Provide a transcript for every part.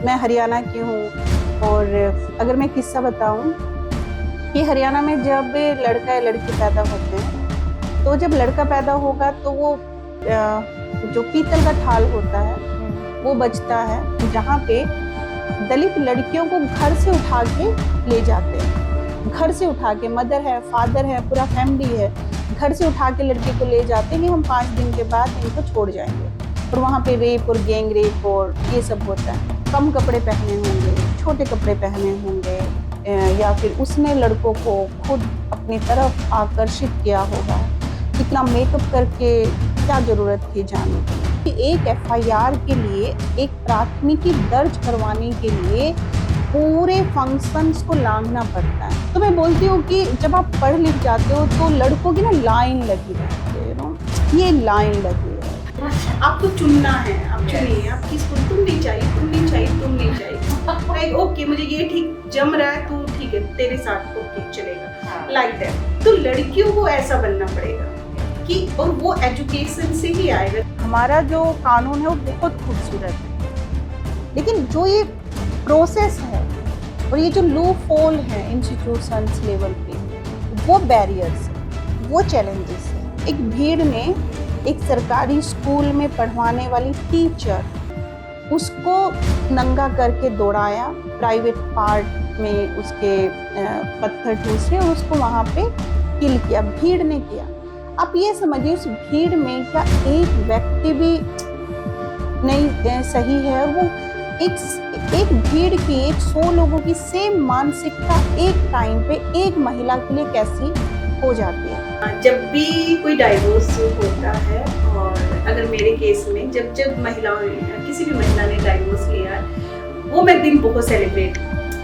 मैं हरियाणा की हूँ और अगर मैं किस्सा बताऊँ कि हरियाणा में जब लड़का या लड़की पैदा होते हैं, तो जब लड़का पैदा होगा तो वो जो पीतल का थाल होता है, वो बचता है, जहाँ पे दलित लड़कियों को घर से उठा के ले जाते हैं। घर से उठा के, मदर है, फादर है, पूरा फैमिली है, घर से उठा के लड़की को ले जाते हैं कि हम 5 दिन के बाद इनको छोड़ जाएंगे। और वहाँ पे रेप और गैंग रेप और ये सब होता है। कम कपड़े पहने होंगे, छोटे कपड़े पहने होंगे, या फिर उसने लड़कों को खुद अपनी तरफ आकर्षित किया होगा। कितना मेकअप करके, क्या जरूरत थी जाने की। एक एफआईआर के लिए, एक प्राथमिकी दर्ज करवाने के लिए पूरे फंक्शंस को लांघना पड़ता है। तो मैं बोलती हूँ कि जब आप पढ़ लिख जाते हो तो लड़कों की ना लाइन लगी रहती है, ये लाइन लगी है। आपको चुनना है, आप चुनिए, आप किसको, तुम नहीं चाहिए, तुम नहीं चाहिए, तुम नहीं चाहिए। ओके, मुझे ये ठीक जम रहा है, तू ठीक है, तेरे साथ ओके चलेगा, लाइक दैट। तो लड़कियों को ऐसा बनना पड़ेगा कि, और वो एजुकेशन से ही आएगा। हमारा जो कानून है वो बहुत खूबसूरत है, लेकिन जो ये प्रोसेस है और ये जो लूप होल है इंस्टीट्यूशंस लेवल पे, वो बैरियर्स, वो चैलेंजेस है। एक भीड़ में एक सरकारी स्कूल में पढ़वाने वाली टीचर, उसको नंगा करके दौड़ाया, प्राइवेट पार्ट में उसके पत्थर ठूसे और उसको वहां पे किल किया, भीड़ ने किया। आप ये समझिए, उस भीड़ में क्या एक व्यक्ति भी नहीं सही है, और वो एक भीड़ की, 100 लोगों की सेम मानसिकता एक टाइम पे एक महिला के लिए कैसी हो जाती है। जब भी कोई डाइवोर्स होता है, और अगर मेरे केस में जब किसी भी महिला ने डाइवोर्स लिया, वो मैं दिन बहुत सेलिब्रेट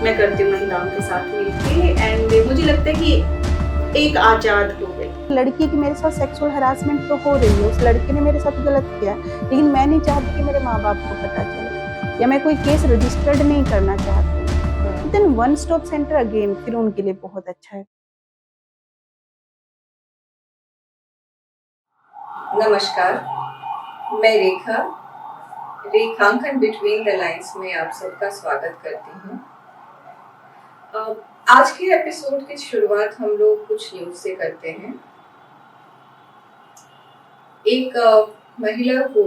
मैं करती हूँ महिलाओं के साथ मिलके। एंड मुझे लगता है कि एक आजाद हो गई। लड़की की मेरे साथ सेक्सुअल हरासमेंट तो हो रही है, उस लड़के ने मेरे साथ गलत किया, लेकिन मैं नहीं चाहती कि मेरे माँ बाप को पता चले, या मैं कोई केस रजिस्टर्ड नहीं करना चाहती। Then one stop centre again फिर उनके लिए बहुत अच्छा है। नमस्कार, मैं रेखा, रेखांकन बिटवीन द लाइन्स में आप सबका स्वागत करती हूँ। आज के एपिसोड की शुरुआत हम लोग कुछ न्यूज से करते हैं। एक महिला को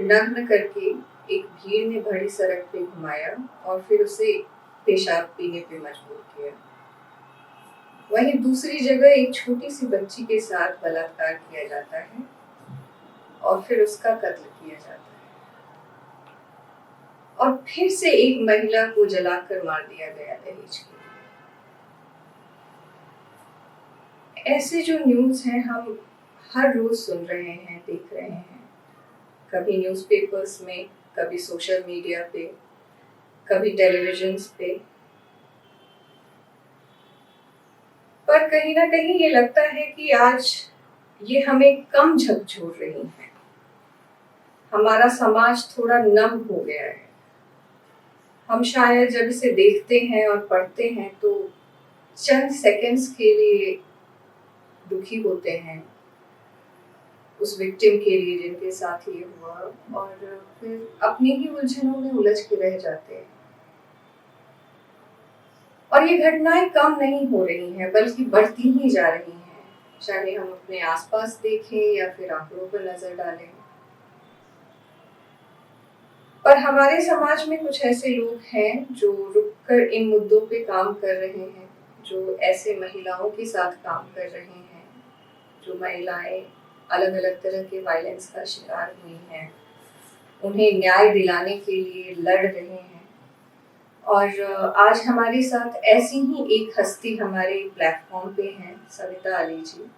नग्न करके एक भीड़ ने भरी सड़क पे घुमाया और फिर उसे पेशाब पीने पे मजबूर किया। वहीं दूसरी जगह एक छोटी सी बच्ची के साथ बलात्कार किया जाता है और फिर उसका कत्ल किया जाता है, और फिर से एक महिला को जलाकर मार दिया गया दहेज के लिए। ऐसे जो न्यूज हैं हम हर रोज सुन रहे हैं, देख रहे हैं, कभी न्यूज़पेपर्स में, कभी सोशल मीडिया पे, कभी टेलीविजन पे। पर कहीं ना कहीं ये लगता है कि आज ये हमें कम झकझोर रही है। हमारा समाज थोड़ा नम हो गया है। हम शायद जब इसे देखते हैं और पढ़ते हैं तो चंद सेकंड्स के लिए दुखी होते हैं उस विक्टिम के लिए जिनके साथ ये हुआ, और फिर अपनी ही उलझनों में उलझ के रह जाते हैं। और ये घटनाएं कम नहीं हो रही हैं, बल्कि बढ़ती ही जा रही हैं, चाहे हम अपने आसपास देखें या फिर आंकड़ों पर नजर डालें। पर हमारे समाज में कुछ ऐसे लोग हैं जो रुककर इन मुद्दों पे काम कर रहे हैं, जो ऐसे महिलाओं के साथ काम कर रहे हैं, जो महिलाएं अलग अलग तरह के वायलेंस का शिकार हुई हैं, उन्हें न्याय दिलाने के लिए लड़ रहे हैं। और आज हमारे साथ ऐसी ही एक हस्ती हमारे प्लेटफॉर्म पे हैं, सविता अली जी।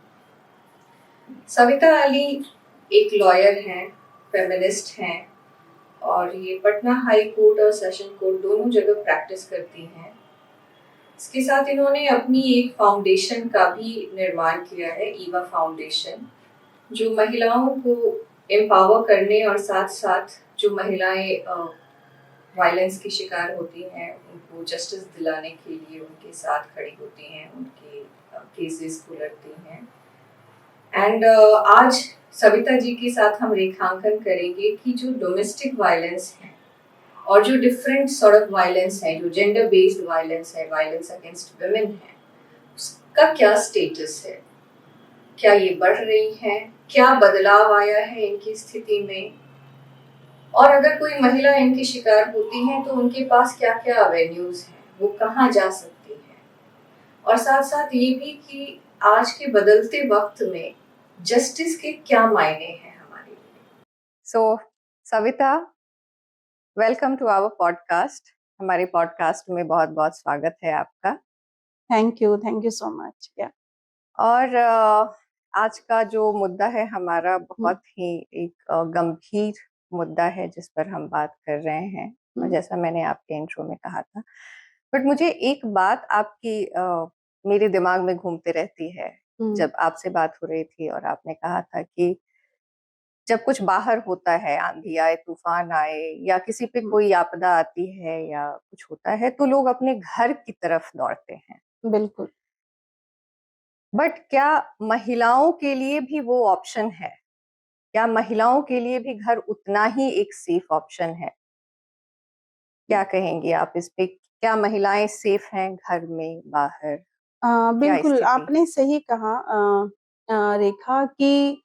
सविता अली एक लॉयर हैं, फेमिनिस्ट हैं, और ये पटना हाई कोर्ट और सेशन कोर्ट दोनों जगह प्रैक्टिस करती हैं। इसके साथ इन्होंने अपनी एक फाउंडेशन का भी निर्माण किया है, ईवा फाउंडेशन, जो महिलाओं को एम्पावर करने और साथ साथ जो महिलाएं वायलेंस की शिकार होती हैं उनको जस्टिस दिलाने के लिए उनके साथ खड़ी होती हैं, उनके केसेस को लड़ती हैं। एंड आज सविता जी के साथ हम रेखांकन करेंगे कि जो डोमेस्टिक वायलेंस है और जो डिफरेंट सॉर्ट ऑफ वायलेंस है, जो जेंडर बेस्ड वायलेंस है, वायलेंस अगेंस्ट वुमेन है, उसका क्या स्टेटस है? क्या ये बढ़ रही है? क्या बदलाव आया है इनकी स्थिति में? और अगर कोई महिला इनकी शिकार होती है तो उनके पास क्या क्या एवेन्यूज हैं, वो कहाँ जा सकती है? और साथ साथ ये भी कि आज के बदलते वक्त में जस्टिस के क्या मायने हैं हमारे लिए। So Savita, welcome to our podcast. हमारे पॉडकास्ट में बहुत बहुत स्वागत है आपका। Thank you so much. और आज का जो मुद्दा है हमारा बहुत ही एक गंभीर मुद्दा है जिस पर हम बात कर रहे हैं, और जैसा मैंने आपके इंट्रो में कहा था। बट मुझे एक बात आपकी मेरे दिमाग में घूमते रहती है जब आपसे बात हो रही थी और आपने कहा था कि जब कुछ बाहर होता है, आंधी आए, तूफान आए, या किसी पे कोई आपदा आती है या कुछ होता है, तो लोग अपने घर की तरफ दौड़ते हैं। बिल्कुल। बट क्या महिलाओं के लिए भी वो ऑप्शन है? क्या महिलाओं के लिए भी घर उतना ही एक सेफ ऑप्शन है? क्या कहेंगी आप इस पे? क्या महिलाएं सेफ हैं घर में, बाहर? क्या बिल्कुल, स्थिति है? आपने सही कहा रेखा कि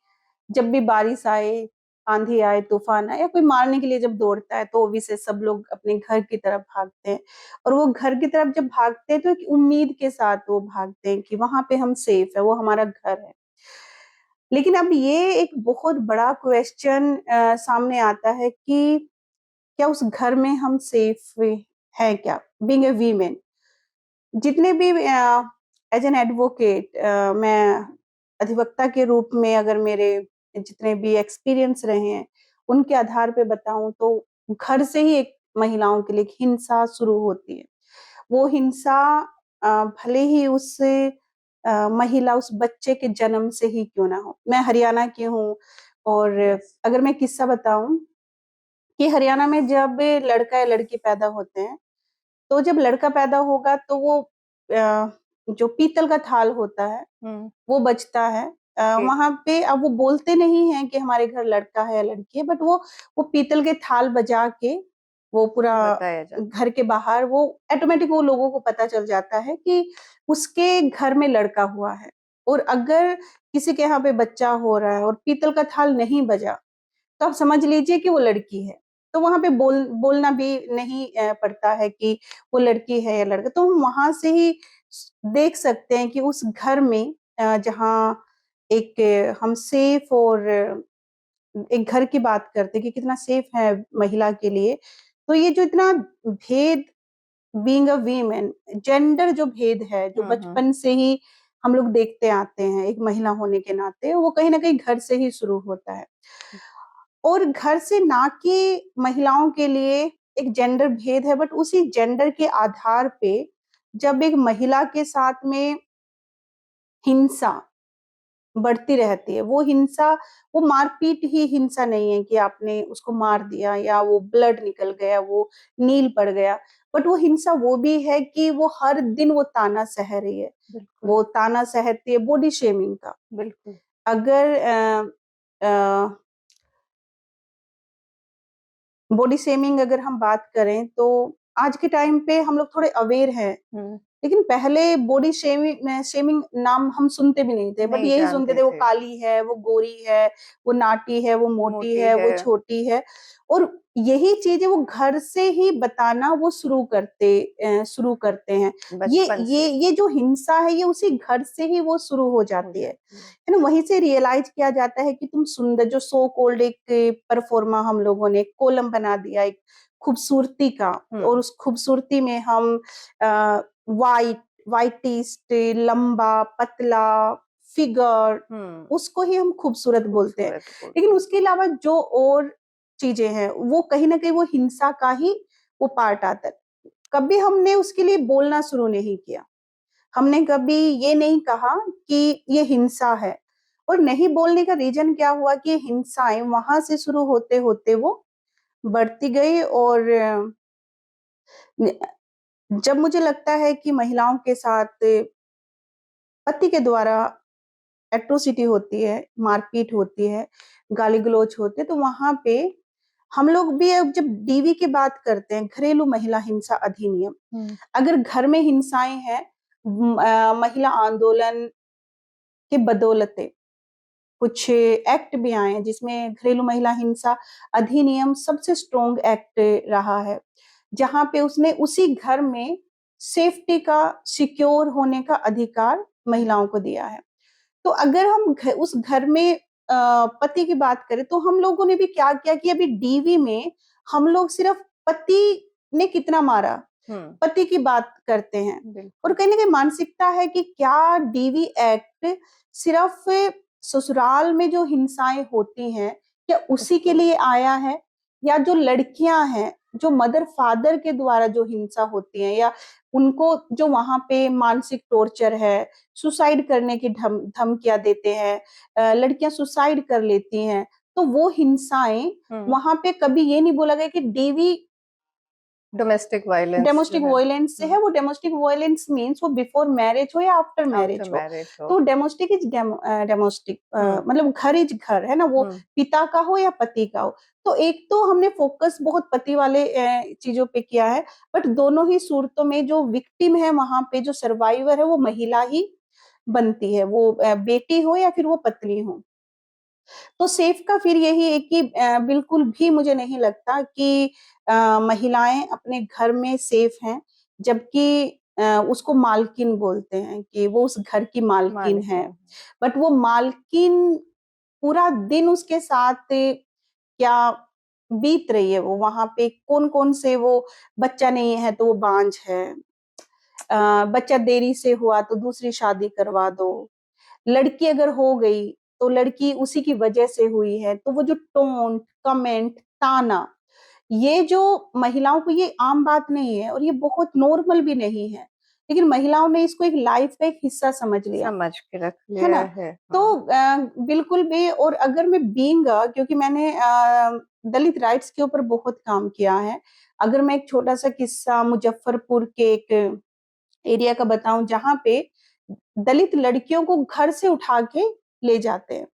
जब भी बारिश आए, आंधी आए, तूफान आए या कोई मारने के लिए जब दौड़ता है तो ऑब्वियसली सब लोग अपने घर की तरफ भागते हैं। और वो घर की तरफ जब भागते हैं तो एक उम्मीद के साथ वो भागते हैं कि वहां पे हम सेफ है, वो हमारा घर है। लेकिन अब ये एक बहुत बड़ा क्वेश्चन सामने आता है कि क्या उस घर में हम सेफ है क्या? बीइंग ए वीमेन, जितने भी एज एन एडवोकेट, मैं अधिवक्ता के रूप में अगर मेरे जितने भी एक्सपीरियंस रहे हैं उनके आधार पे बताऊं तो घर से ही एक महिलाओं के लिए एक हिंसा शुरू होती है। वो हिंसा भले ही उस महिला उस बच्चे के जन्म से ही क्यों ना हो। मैं हरियाणा की हूँ और अगर मैं किस्सा बताऊं कि हरियाणा में जब लड़का या लड़की पैदा होते हैं तो जब लड़का पैदा होगा तो वो जो पीतल का थाल होता है वो बचता है। वहां पे अब वो बोलते नहीं है कि हमारे घर लड़का है या लड़की है, बट वो पीतल के थाल बजा के वो पूरा घर के बाहर वो ऑटोमेटिक वो लोगों को पता चल जाता है कि उसके घर में लड़का हुआ है। और अगर किसी के यहाँ पे बच्चा हो रहा है और पीतल का थाल नहीं बजा तो आप समझ लीजिए कि वो लड़की है। तो वहां पे बोलना भी नहीं पड़ता है कि वो लड़की है या लड़का। तो हम वहां से ही देख सकते हैं कि उस घर में जहाँ एक हम सेफ और एक घर की बात करते हैं कि कितना सेफ है महिला के लिए। तो ये जो इतना भेद, बीइंग अ वीमेन, जेंडर जो भेद है जो बचपन से ही हम लोग देखते आते हैं एक महिला होने के नाते, वो कहीं ना कहीं घर से ही शुरू होता है। और घर से ना कि महिलाओं के लिए एक जेंडर भेद है, बट उसी जेंडर के आधार पे जब एक महिला के साथ में हिंसा बढ़ती रहती है, वो हिंसा, वो मारपीट ही हिंसा नहीं है कि आपने उसको मार दिया या वो ब्लड निकल गया, वो नील पड़ गया, बट वो हिंसा वो भी है कि वो हर दिन वो ताना सह रही है। वो ताना सहती है बॉडी शेमिंग का। बिल्कुल। अगर बॉडी शेमिंग अगर हम बात करें तो आज के टाइम पे हम लोग थोड़े अवेयर हैं, लेकिन पहले बॉडी शेमिंग शेमिंग नाम हम सुनते भी नहीं थे, बट यही सुनते थे वो काली है, वो गोरी है, वो नाटी है, वो मोटी है, वो छोटी है। और यही चीजें वो घर से ही बताना वो शुरू करते हैं। ये जो हिंसा है ये उसी घर से ही वो शुरू हो जाती है ना। वहीं से रियलाइज किया जाता है कि तुम सुंदर, जो सो कॉल्ड एक परफॉर्मा हम लोगों ने कॉलम बना दिया एक खूबसूरती का, और उस खूबसूरती में हम वाइट, वाइटिस्ट, लंबा, पतला फिगर, उसको ही हम खूबसूरत बोलते हैं। लेकिन उसके अलावा जो और चीजें हैं वो कहीं ना कहीं वो हिंसा का ही वो पार्ट आता है। कभी हमने उसके लिए बोलना शुरू नहीं किया, हमने कभी ये नहीं कहा कि ये हिंसा है। और नहीं बोलने का रीजन क्या हुआ कि हिंसाएं वहां से शुरू होते होते वो बढ़ती गई। और जब मुझे लगता है कि महिलाओं के साथ पति के द्वारा एट्रोसिटी होती है, मारपीट होती है, गाली गलौज होती है, तो वहां पे हम लोग भी अब जब डीवी की बात करते हैं, घरेलू महिला हिंसा अधिनियम, अगर घर में हिंसाएं हैं, महिला आंदोलन के बदौलते कुछ एक्ट भी आए हैं जिसमें घरेलू महिला हिंसा अधिनियम सबसे स्ट्रॉन्ग एक्ट रहा है, जहां पे उसने उसी घर में सेफ्टी का, सिक्योर होने का अधिकार महिलाओं को दिया है। तो अगर हम उस घर में पति की बात करें, तो हम लोगों ने भी क्या किया कि अभी डीवी में हम लोग सिर्फ पति ने कितना मारा, पति की बात करते हैं। और कहीं ना कहीं मानसिकता है कि क्या डीवी एक्ट सिर्फ ससुराल में जो हिंसाएं होती हैं क्या उसी के लिए आया है, या जो लड़कियां हैं, जो मदर फादर के द्वारा जो हिंसा होती है, या उनको जो वहां पे मानसिक टॉर्चर है, सुसाइड करने की धमकियां देते हैं, लड़कियां सुसाइड कर लेती हैं, तो वो हिंसाएं वहां पे कभी ये नहीं बोला गया कि डीवी डोमेस्टिक वायलेंस से है। वो डोमेस्टिक वायलेंस मींस वो बिफोर मैरिज हो या आफ्टर मैरिज हो, तो डोमेस्टिक इज डोमेस्टिक, मतलब घर इज घर है ना, वो पिता का हो या पति का हो। तो एक तो हमने फोकस बहुत पति वाले चीजों पे किया है, बट दोनों ही सूरतों में जो विक्टिम है, वहां पे जो सर्वाइवर है वो महिला ही बनती है, वो बेटी हो या फिर वो पत्नी हो। तो सेफ का फिर यही है कि बिल्कुल भी मुझे नहीं लगता कि महिलाएं अपने घर में सेफ हैं, जबकि उसको मालकिन बोलते हैं कि वो उस घर की मालकिन है, बट वो मालकिन पूरा दिन उसके साथ क्या बीत रही है, वो वहां पे कौन कौन से, वो बच्चा नहीं है तो वो बांझ है, बच्चा देरी से हुआ तो दूसरी शादी करवा दो, लड़की अगर हो गई तो लड़की उसी की वजह से हुई है, तो वो जो टोंट, कमेंट, ताना, ये जो महिलाओं को ये आम बात नहीं है और ये बहुत नॉर्मल भी नहीं है, लेकिन महिलाओं ने इसको एक लाइफ का एक हिस्सा समझ लिया, समझ के रख है लिया ना। है। तो बिल्कुल भी, और अगर मैं बीइंग, क्योंकि मैंने दलित राइट्स के ऊपर बहुत काम किया है, अगर मैं एक छोटा सा किस्सा मुजफ्फरपुर के एक एरिया का बताऊं, जहां पे दलित लड़कियों को घर से उठा के ले जाते हैं,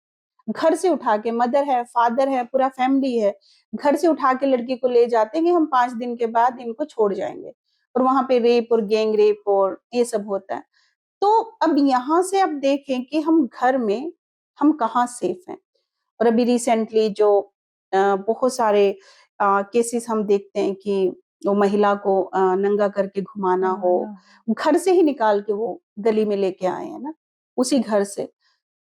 घर से उठा के, मदर है, फादर है, पूरा फैमिली है, घर से उठा के लड़की को ले जाते हैं कि हम 5 दिन के बाद इनको छोड़ जाएंगे, और वहां पे रेप और गैंग रेप और ये सब होता है। तो अब यहाँ से आप देखें कि हम घर में हम कहाँ सेफ हैं। और अभी रिसेंटली जो बहुत सारे केसेस हम देखते हैं कि वो महिला को नंगा करके घुमाना हो, घर से ही निकाल के वो गली में लेके आए हैं ना, उसी घर से।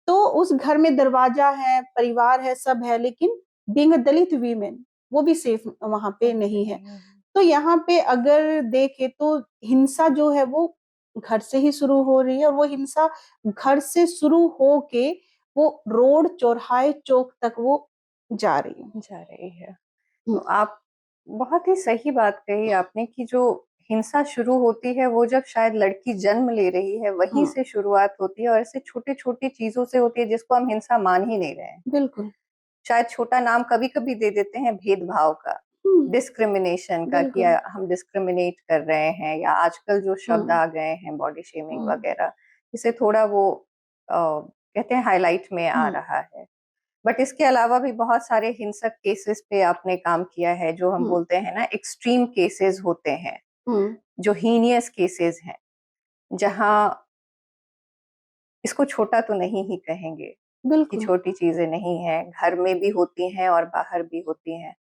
तो उस घर में दरवाजा है, परिवार है, सब है, लेकिन बीइंग अ दलित वीमेन वो भी सेफ वहां पे नहीं है। तो यहाँ पे अगर देखे तो हिंसा जो है वो घर से ही शुरू हो रही है, और वो हिंसा घर से शुरू हो के वो रोड, चौराहे, चौक तक वो जा रही है। तो आप बहुत ही सही बात कही आपने कि जो हिंसा शुरू होती है वो जब शायद लड़की जन्म ले रही है वहीं से शुरुआत होती है, और ऐसे छोटे छोटी चीजों से होती है जिसको हम हिंसा मान ही नहीं रहे हैं। बिल्कुल, शायद छोटा नाम कभी कभी दे देते हैं भेदभाव का, डिस्क्रिमिनेशन का, कि हम डिस्क्रिमिनेट कर रहे हैं, या आजकल जो शब्द आ गए हैं बॉडी शेमिंग वगैरह, इसे थोड़ा वो कहते हैं हाईलाइट में आ रहा है। बट इसके अलावा भी बहुत सारे हिंसक केसेस पे आपने काम किया है, जो हम बोलते हैं ना एक्सट्रीम केसेस होते हैं, जो हीनियस केसेस हैं, जहां इसको छोटा तो नहीं ही कहेंगे कि छोटी चीजें नहीं है, घर में भी होती हैं और बाहर भी होती हैं।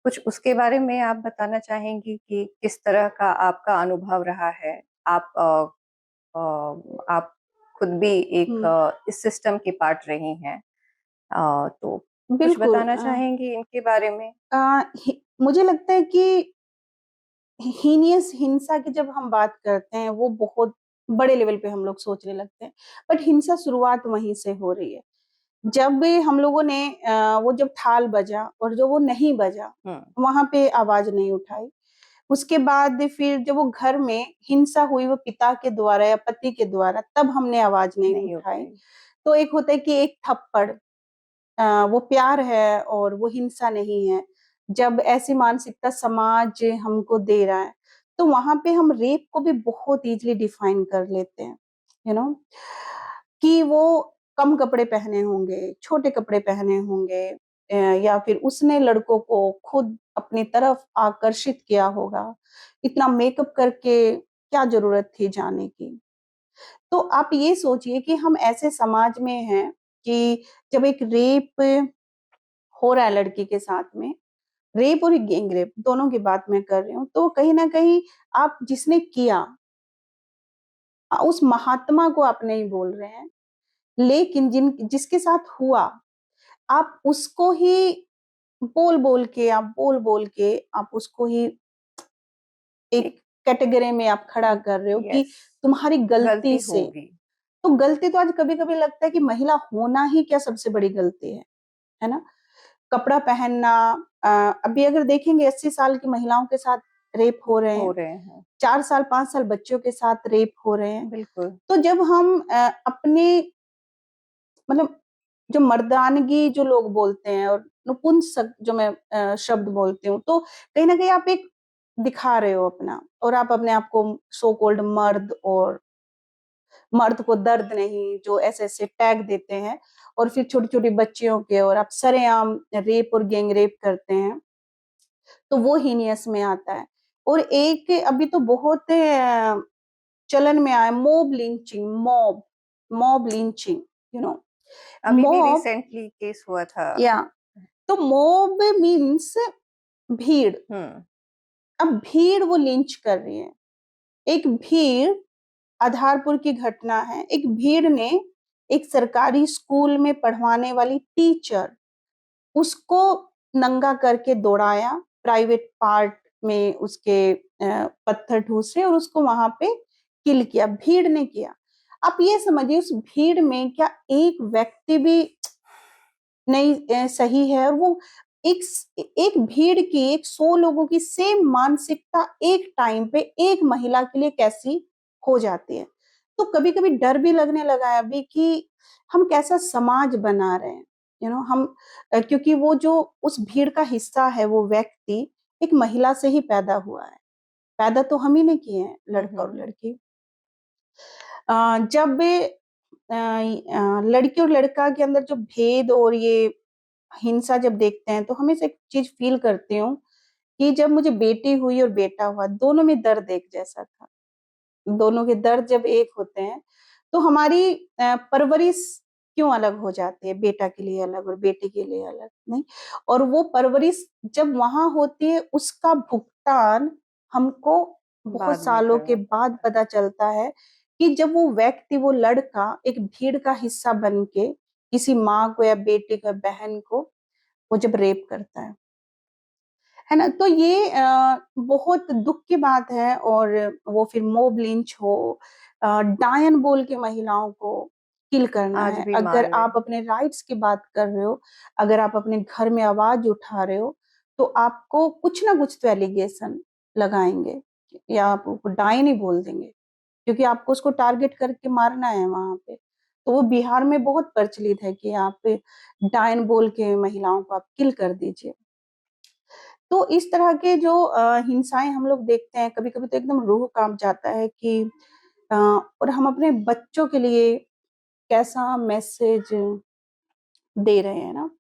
कुछ उसके बारे में आप बताना चाहेंगी कि किस तरह का आपका अनुभव रहा है? आप आप खुद भी एक इस सिस्टम की पार्ट रही हैं, तो कुछ बताना चाहेंगी इनके बारे में? मुझे लगता है कि हीनियस हिंसा की जब हम बात करते हैं वो बहुत बड़े लेवल पे हम लोग सोचने लगते हैं, बट हिंसा शुरुआत वहीं से हो रही है, जब भी हम लोगों ने वो जब थाल बजा और जो वो नहीं बजा, वहां पे आवाज नहीं उठाई। उसके बाद फिर जब वो घर में हिंसा हुई, वो पिता के द्वारा या पति के द्वारा, तब हमने आवाज नहीं उठाई। तो एक होता है कि एक थप्पड़, वो प्यार है और वो हिंसा नहीं है। जब ऐसी मानसिकता समाज हमको दे रहा है, तो वहां पे हम रेप को भी बहुत इजीली डिफाइन कर लेते हैं, यू नो, कि वो कम कपड़े पहने होंगे, छोटे कपड़े पहने होंगे, या फिर उसने लड़कों को खुद अपनी तरफ आकर्षित किया होगा। इतना मेकअप करके क्या जरूरत थी जाने की। तो आप ये सोचिए कि हम ऐसे समाज में हैं कि जब एक रेप हो रहा है लड़की के साथ में, रेप और गैंग रेप दोनों की बात मैं कर रही हूँ, तो कहीं ना कहीं आप जिसने किया उस महात्मा को आप नहीं बोल रहे हैं, लेकिन जिसके साथ हुआ आप उसको ही बोल बोल के आप उसको ही एक कैटेगरी में आप खड़ा कर रहे हो कि यस, तुम्हारी गलती गलती से। होगी। तो गलती तो आज कभी कभी लगता है कि महिला होना ही क्या सबसे बड़ी गलती है ना। कपड़ा पहनना, अभी अगर देखेंगे 80 साल की महिलाओं के साथ रेप हो रहे हैं, 4 साल 5 साल बच्चों के साथ रेप हो रहे हैं। बिल्कुल। तो जब हम अपने मतलब जो मर्दानगी जो लोग बोलते हैं और नपुंसक जो मैं शब्द बोलती हूँ, तो कहीं ना कहीं आप एक दिखा रहे हो अपना, और आप अपने आप को सो कॉल्ड मर्द, और मर्द को दर्द नहीं, जो ऐसे ऐसे टैग देते हैं, और फिर छोटी छोटी बच्चियों के और आप सरेआम रेप और गैंग रेप करते हैं, तो वो हीनियस में आता है। और एक अभी तो बहुत चलन में आया mob lynching, mob lynching, you know. अभी भी मॉब, रिसेंटली केस हुआ था। या तो मॉब मीन्स भीड़। हम्म। अब भीड़ वो लिंच कर रही है। एक भीड़, आधारपुर की घटना है, एक भीड़ ने एक सरकारी स्कूल में पढ़वाने वाली टीचर, उसको नंगा करके दौड़ाया, प्राइवेट पार्ट में उसके पत्थर ठूसे और उसको वहां पे किल किया, भीड़ ने किया। आप ये समझिए उस भीड़ में क्या एक व्यक्ति भी नहीं सही है, और वो एक एक भीड़ की, एक 100 लोगों की सेम मानसिकता एक टाइम पे एक महिला के लिए कैसी हो जाती है। तो कभी कभी डर भी लगने लगा है अभी कि हम कैसा समाज बना रहे हैं, हम क्योंकि वो जो उस भीड़ का हिस्सा है, वो व्यक्ति एक महिला से ही पैदा हुआ है, पैदा तो हम ही ने किए हैं, लड़का और लड़की। जब लड़की और लड़का के अंदर जो भेद और ये हिंसा जब देखते हैं, तो हमेशा एक चीज फील करती हूँ कि जब मुझे बेटी हुई और बेटा हुआ, दोनों में दर्द एक जैसा था। दोनों के दर्द जब एक होते हैं, तो हमारी परवरिश क्यों अलग हो जाती है, बेटा के लिए अलग और बेटी के लिए अलग नहीं। और वो परवरिश जब वहां होती है, उसका भुगतान हमको बहुत बाद में सालों के करना बाद पड़ता है। पता चलता है कि जब वो व्यक्ति, वो लड़का एक भीड़ का हिस्सा बन के किसी माँ को या बेटे को, बहन को वो जब रेप करता है ना। तो ये बहुत दुख की बात है। और वो फिर मोब लिंच हो, डायन बोल के महिलाओं को किल करना आज है। भी अगर मार रहे आप हैं। अपने राइट्स की बात कर रहे हो, अगर आप अपने घर में आवाज उठा रहे हो, तो आपको कुछ ना कुछ तो एलिगेशन लगाएंगे, या आपको डायन ही बोल देंगे, क्योंकि आपको उसको टारगेट करके मारना है वहां पे। तो वो बिहार में बहुत प्रचलित है कि आप डायन बोल के महिलाओं को आप किल कर दीजिए। तो इस तरह के जो हिंसाएं हम लोग देखते हैं, कभी कभी तो एकदम रूह कांप जाता है कि और हम अपने बच्चों के लिए कैसा मैसेज दे रहे हैं ना।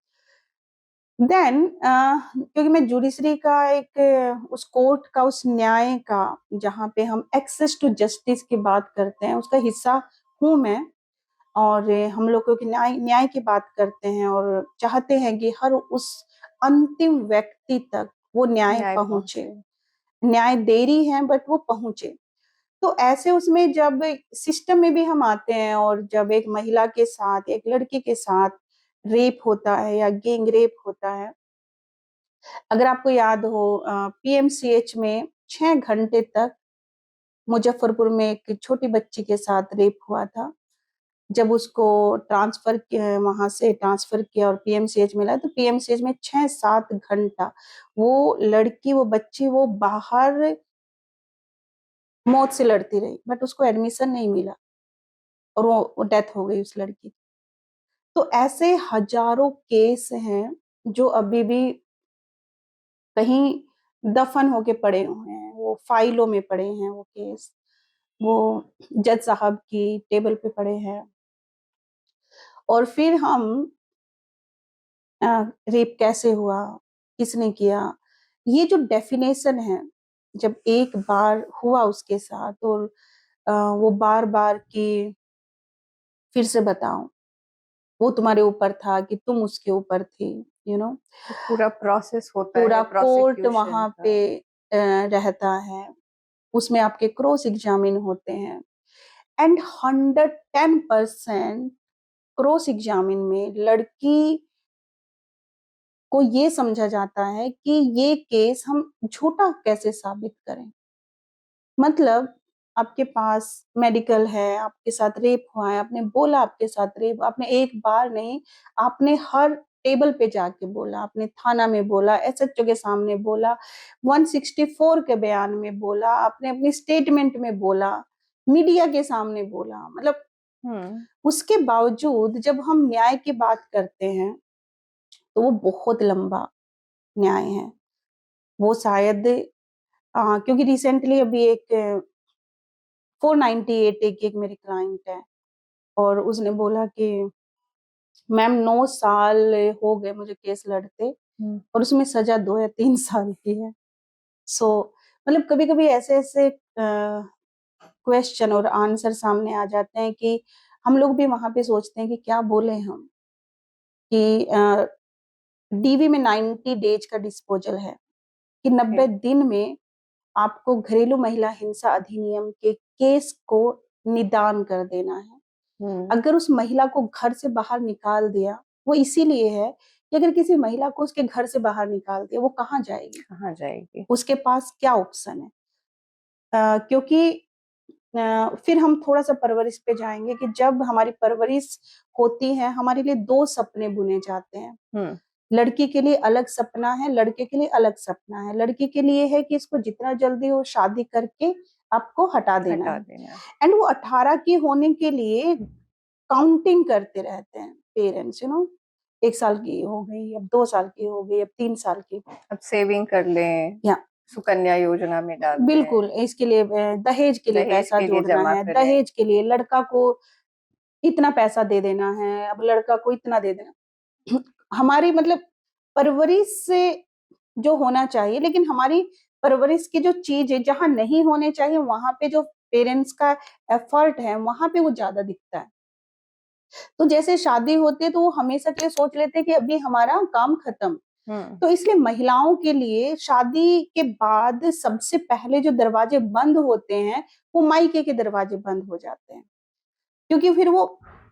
देन क्योंकि मैं जुडिशरी का एक उस कोर्ट का, उस न्याय का, जहाँ पे हम एक्सेस टू जस्टिस की बात करते हैं, उसका हिस्सा हूँ मैं। और हम लोगों की न्याय न्याय की बात करते हैं और चाहते हैं कि हर उस अंतिम व्यक्ति तक वो न्याय न्याय पहुंचे। पहुंचे। न्याय देरी है बट वो पहुंचे। तो ऐसे उसमें जब सिस्टम में भी हम आते हैं, और जब एक महिला के साथ, एक लड़की के साथ रेप होता है या गैंग रेप होता है, अगर आपको याद हो पीएमसीएच में 6 घंटे तक मुजफ्फरपुर में एक छोटी बच्ची के साथ रेप हुआ था। जब उसको ट्रांसफर किया, वहां से ट्रांसफर किया और पीएमसीएच मिला, तो पीएमसीएच में 6-7 घंटा वो लड़की, वो बच्ची, वो बाहर मौत से लड़ती रही, बट उसको एडमिशन नहीं मिला, और वो डेथ हो गई उस लड़की की। तो ऐसे हजारों केस हैं जो अभी भी कहीं दफन होके पड़े हुए हैं, वो फाइलों में पड़े हैं वो केस, वो जज साहब की टेबल पे पड़े हैं। और फिर हम रेप कैसे हुआ, किसने किया, ये जो डेफिनेशन है, जब एक बार हुआ उसके साथ और वो बार बार कि फिर से बताओ, वो तुम्हारे ऊपर था कि तुम उसके ऊपर थी, यू नो, पूरा प्रोसेस होता है पूरा कोर्ट प्रोसिक्यूशन वहां का। पे रहता है, उसमें आपके क्रॉस एग्जामिन होते हैं, एंड 110% क्रॉस एग्जामिन में लड़की को ये समझा जाता है कि ये केस हम झूठा कैसे साबित करें। मतलब आपके पास मेडिकल है, आपके साथ रेप हुआ है, आपने बोला आपके साथ रेप, आपने एक बार नहीं, आपने हर टेबल पे जाके बोला, आपने थाना में बोला, एसएचओ के सामने बोला, 164 के बयान में बोला, आपने अपनी स्टेटमेंट में बोला, मीडिया के सामने बोला। मतलब उसके बावजूद जब हम न्याय की बात करते हैं तो वो बहुत लंबा न्याय है। वो शायद क्योंकि रिसेंटली अभी एक 498 एक मेरी क्लाइंट है, और उसने बोला कि मैम 9 साल हो गए मुझे केस लड़ते, और उसमें सजा 2 या 3 साल की है। सो मतलब कभी कभी ऐसे ऐसे क्वेश्चन और आंसर सामने आ जाते हैं कि हम लोग भी वहां पे सोचते हैं कि क्या बोले हम, कि डीवी में 90 डेज का डिस्पोजल है, कि 90 दिन में आपको घरेलू महिला हिंसा अधिनियम के केस को निदान कर देना है। अगर उस महिला को घर से बाहर निकाल दिया, वो इसीलिए है कि अगर किसी महिला को उसके घर से बाहर निकाल दिया, वो कहाँ जाएगी, उसके पास क्या ऑप्शन है। क्योंकि फिर हम थोड़ा सा परवरिश पे जाएंगे कि जब हमारी परवरिश होती है, हमारे लिए 2 सपने बुने जाते हैं। लड़की के लिए अलग सपना है, लड़के के लिए अलग सपना है। लड़की के लिए है कि इसको जितना जल्दी हो शादी करके आपको हटा देना है। एंड वो 18 की होने के लिए काउंटिंग करते रहते हैं पेरेंट्स, 1 साल की हो गई, अब 2 साल की हो गई, अब 3 साल की, अब सेविंग कर लें, या सुकन्या योजना में डाल बिल्कुल इसके लिए दहेज के लिए दहेज पैसा के लिए जोड़ना जमा है, करें। दहेज के लिए लड़का को इतना पैसा दे देना है, अब लड़का को इतना दे देना। हमारी मतलब परवरिश से जो होना चाहिए, लेकिन हमारी परवरिश की जो चीज है जहां नहीं होने चाहिए, वहां पे जो पेरेंट्स का एफर्ट है वहां पे वो ज्यादा दिखता है। तो जैसे शादी होती है तो वो हमेशा के लिए सोच लेते हैं कि अभी हमारा काम खत्म। तो इसलिए महिलाओं के लिए शादी के बाद सबसे पहले जो दरवाजे बंद होते हैं, वो मायके के दरवाजे बंद हो जाते हैं, क्योंकि फिर वो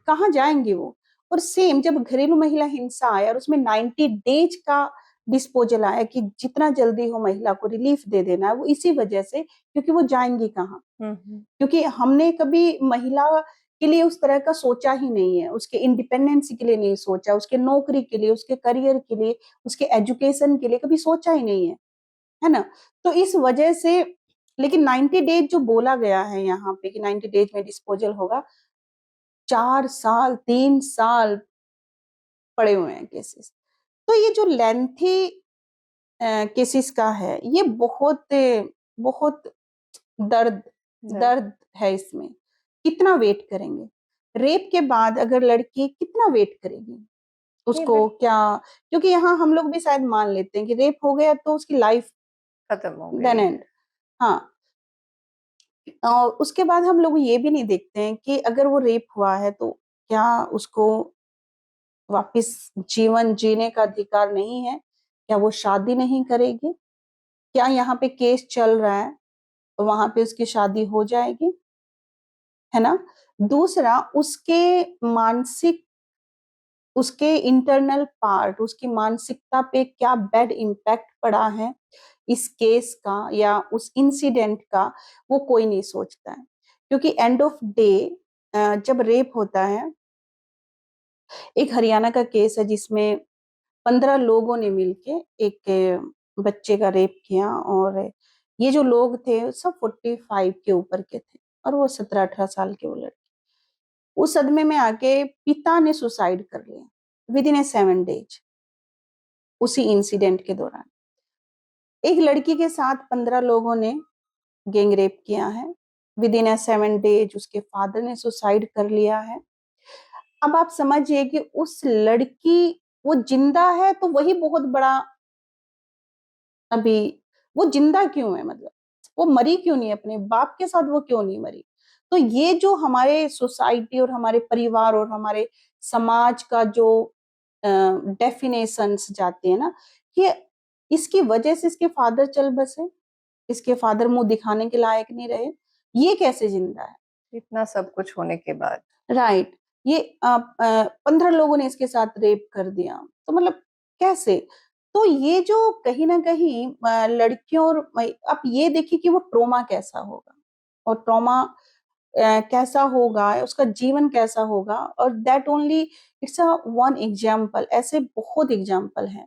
कहाँ जाएंगे वो। और सेम जब घरेलू महिला हिंसा आया और उसमें 90 डेज का डिस्पोजल आया कि जितना जल्दी हो महिला को रिलीफ दे देना है, वो इसी वजह से, क्योंकि वो जाएंगी कहाँ। क्योंकि हमने कभी महिला के लिए उस तरह का सोचा ही नहीं है, उसके इंडिपेंडेंस के लिए नहीं सोचा, उसके नौकरी के लिए, उसके करियर के लिए, उसके एजुकेशन के लिए कभी सोचा ही नहीं है ना। तो इस वजह से, लेकिन 90 डेज जो बोला गया है यहाँ पे कि 90 डेज में डिस्पोजल होगा, 4 साल 3 साल पड़े हुए हैं केसेस। तो ये जो लेंथी केसेस का है, ये बहुत बहुत दर्द दर्द है इसमें। कितना वेट करेंगे रेप के बाद, अगर लड़की कितना वेट करेगी उसको क्या, क्योंकि यहाँ हम लोग भी शायद मान लेते हैं कि रेप हो गया तो उसकी लाइफ खत्म हो डन गई। एंड। हाँ, और उसके बाद हम लोग ये भी नहीं देखते हैं कि अगर वो रेप हुआ है तो क्या उसको वापस जीवन जीने का अधिकार नहीं है, क्या वो शादी नहीं करेगी, क्या यहाँ पे केस चल रहा है तो वहां पे उसकी शादी हो जाएगी, है ना। दूसरा, उसके मानसिक, उसके इंटरनल पार्ट, उसकी मानसिकता पे क्या बैड इम्पैक्ट पड़ा है इस केस का या उस इंसिडेंट का, वो कोई नहीं सोचता है। क्योंकि एंड ऑफ डे जब रेप होता है, एक हरियाणा का केस है जिसमें 15 लोगों ने मिलके एक बच्चे का रेप किया, और ये जो लोग थे सब 45 के ऊपर के थे, और वो 17-18 साल के वो लड़के। उस सदमे में आके पिता ने सुसाइड कर लिया विद इन ए 7 डेज, उसी इंसिडेंट के दौरान। एक लड़की के साथ 15 लोगों ने गैंग रेप किया है, विद इन ए 7 डेज उसके फादर ने सुसाइड कर लिया है। अब आप समझिए कि उस लड़की वो जिंदा है तो वही बहुत बड़ा, अभी वो जिंदा क्यों है, मतलब वो मरी क्यों नहीं, अपने बाप के साथ वो क्यों नहीं मरी। तो ये जो हमारे सोसाइटी और हमारे परिवार और हमारे समाज का जो डेफिनेशंस जाते हैं ना, कि इसकी वजह से इसके फादर चल बसे, इसके फादर मुंह दिखाने के लायक नहीं रहे, ये कैसे जिंदा है। इतना सब कुछ होने के बाद। राइट। ये 15 लोगों ने इसके साथ रेप कर दिया, तो मतलब कैसे। तो ये जो कहीं ना कहीं लड़कियों और आप ये देखिए कि वो ट्रॉमा कैसा होगा, और ट्रॉमा कैसा होगा, उसका जीवन कैसा होगा। और that only it's a one example, ऐसे बहुत एग्जाम्पल है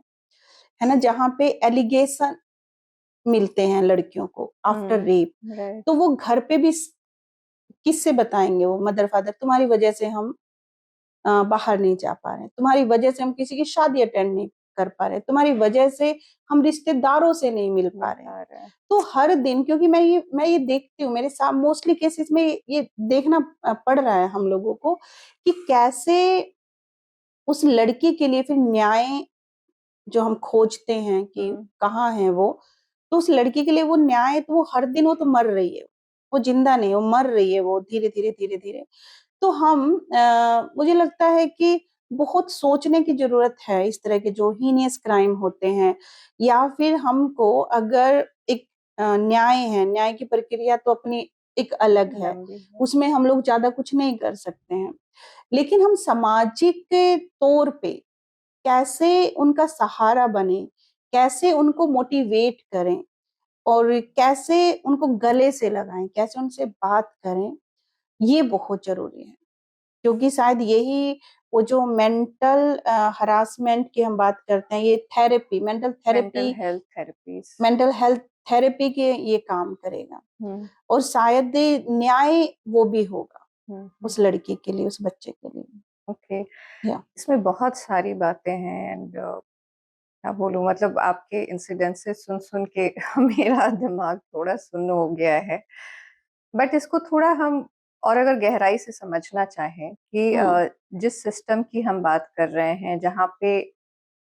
ना, जहाँ पे एलिगेशन मिलते हैं लड़कियों को आफ्टर रेप। राइट। तो वो घर पे भी किससे बताएंगे, वो मदर फादर, तुम्हारी वजह से हम बाहर नहीं जा पा रहे, तुम्हारी वजह से हम किसी की शादी अटेंड नहीं कर पा रहे, तुम्हारी वजह से हम रिश्तेदारों से नहीं मिल पा रहे। तो हर दिन, क्योंकि मैं ये देखती हूँ, मेरे साथ मोस्टली केसेस में ये देखना पड़ रहा है हम लोगों को, कि कैसे उस लड़की के लिए फिर न्याय जो हम खोजते हैं कि कहाँ है वो, तो उस लड़की के लिए वो न्याय, तो वो हर दिन वो तो मर रही है, वो जिंदा नहीं, वो मर रही है, वो धीरे धीरे धीरे धीरे। तो मुझे लगता है कि बहुत सोचने की जरूरत है, इस तरह के जो हीनियस क्राइम होते हैं, या फिर हमको अगर एक न्याय है, न्याय की प्रक्रिया तो अपनी एक अलग है, उसमें हम लोग ज्यादा कुछ नहीं कर सकते हैं, लेकिन हम सामाजिक के तौर पे कैसे उनका सहारा बने, कैसे उनको मोटिवेट करें, और कैसे उनको गले से लगाएं, कैसे उनसे बात करें, ये बहुत जरूरी है। क्योंकि शायद यही वो जो मेंटल हरासमेंट की हम बात करते हैं, ये थेरेपी, मेंटल हेल्थ थेरेपी के ये काम करेगा। और शायद न्याय वो भी होगा उस लड़की के लिए, उस बच्चे के लिए। ओके। या इसमें बहुत सारी बातें हैं, एंड क्या बोलूं, मतलब आपके इंसिडेंट से सुन सुन के मेरा दिमाग थोड़ा सुन्न हो गया है। बट इसको थोड़ा हम और अगर गहराई से समझना चाहें कि जिस सिस्टम की हम बात कर रहे हैं, जहाँ पे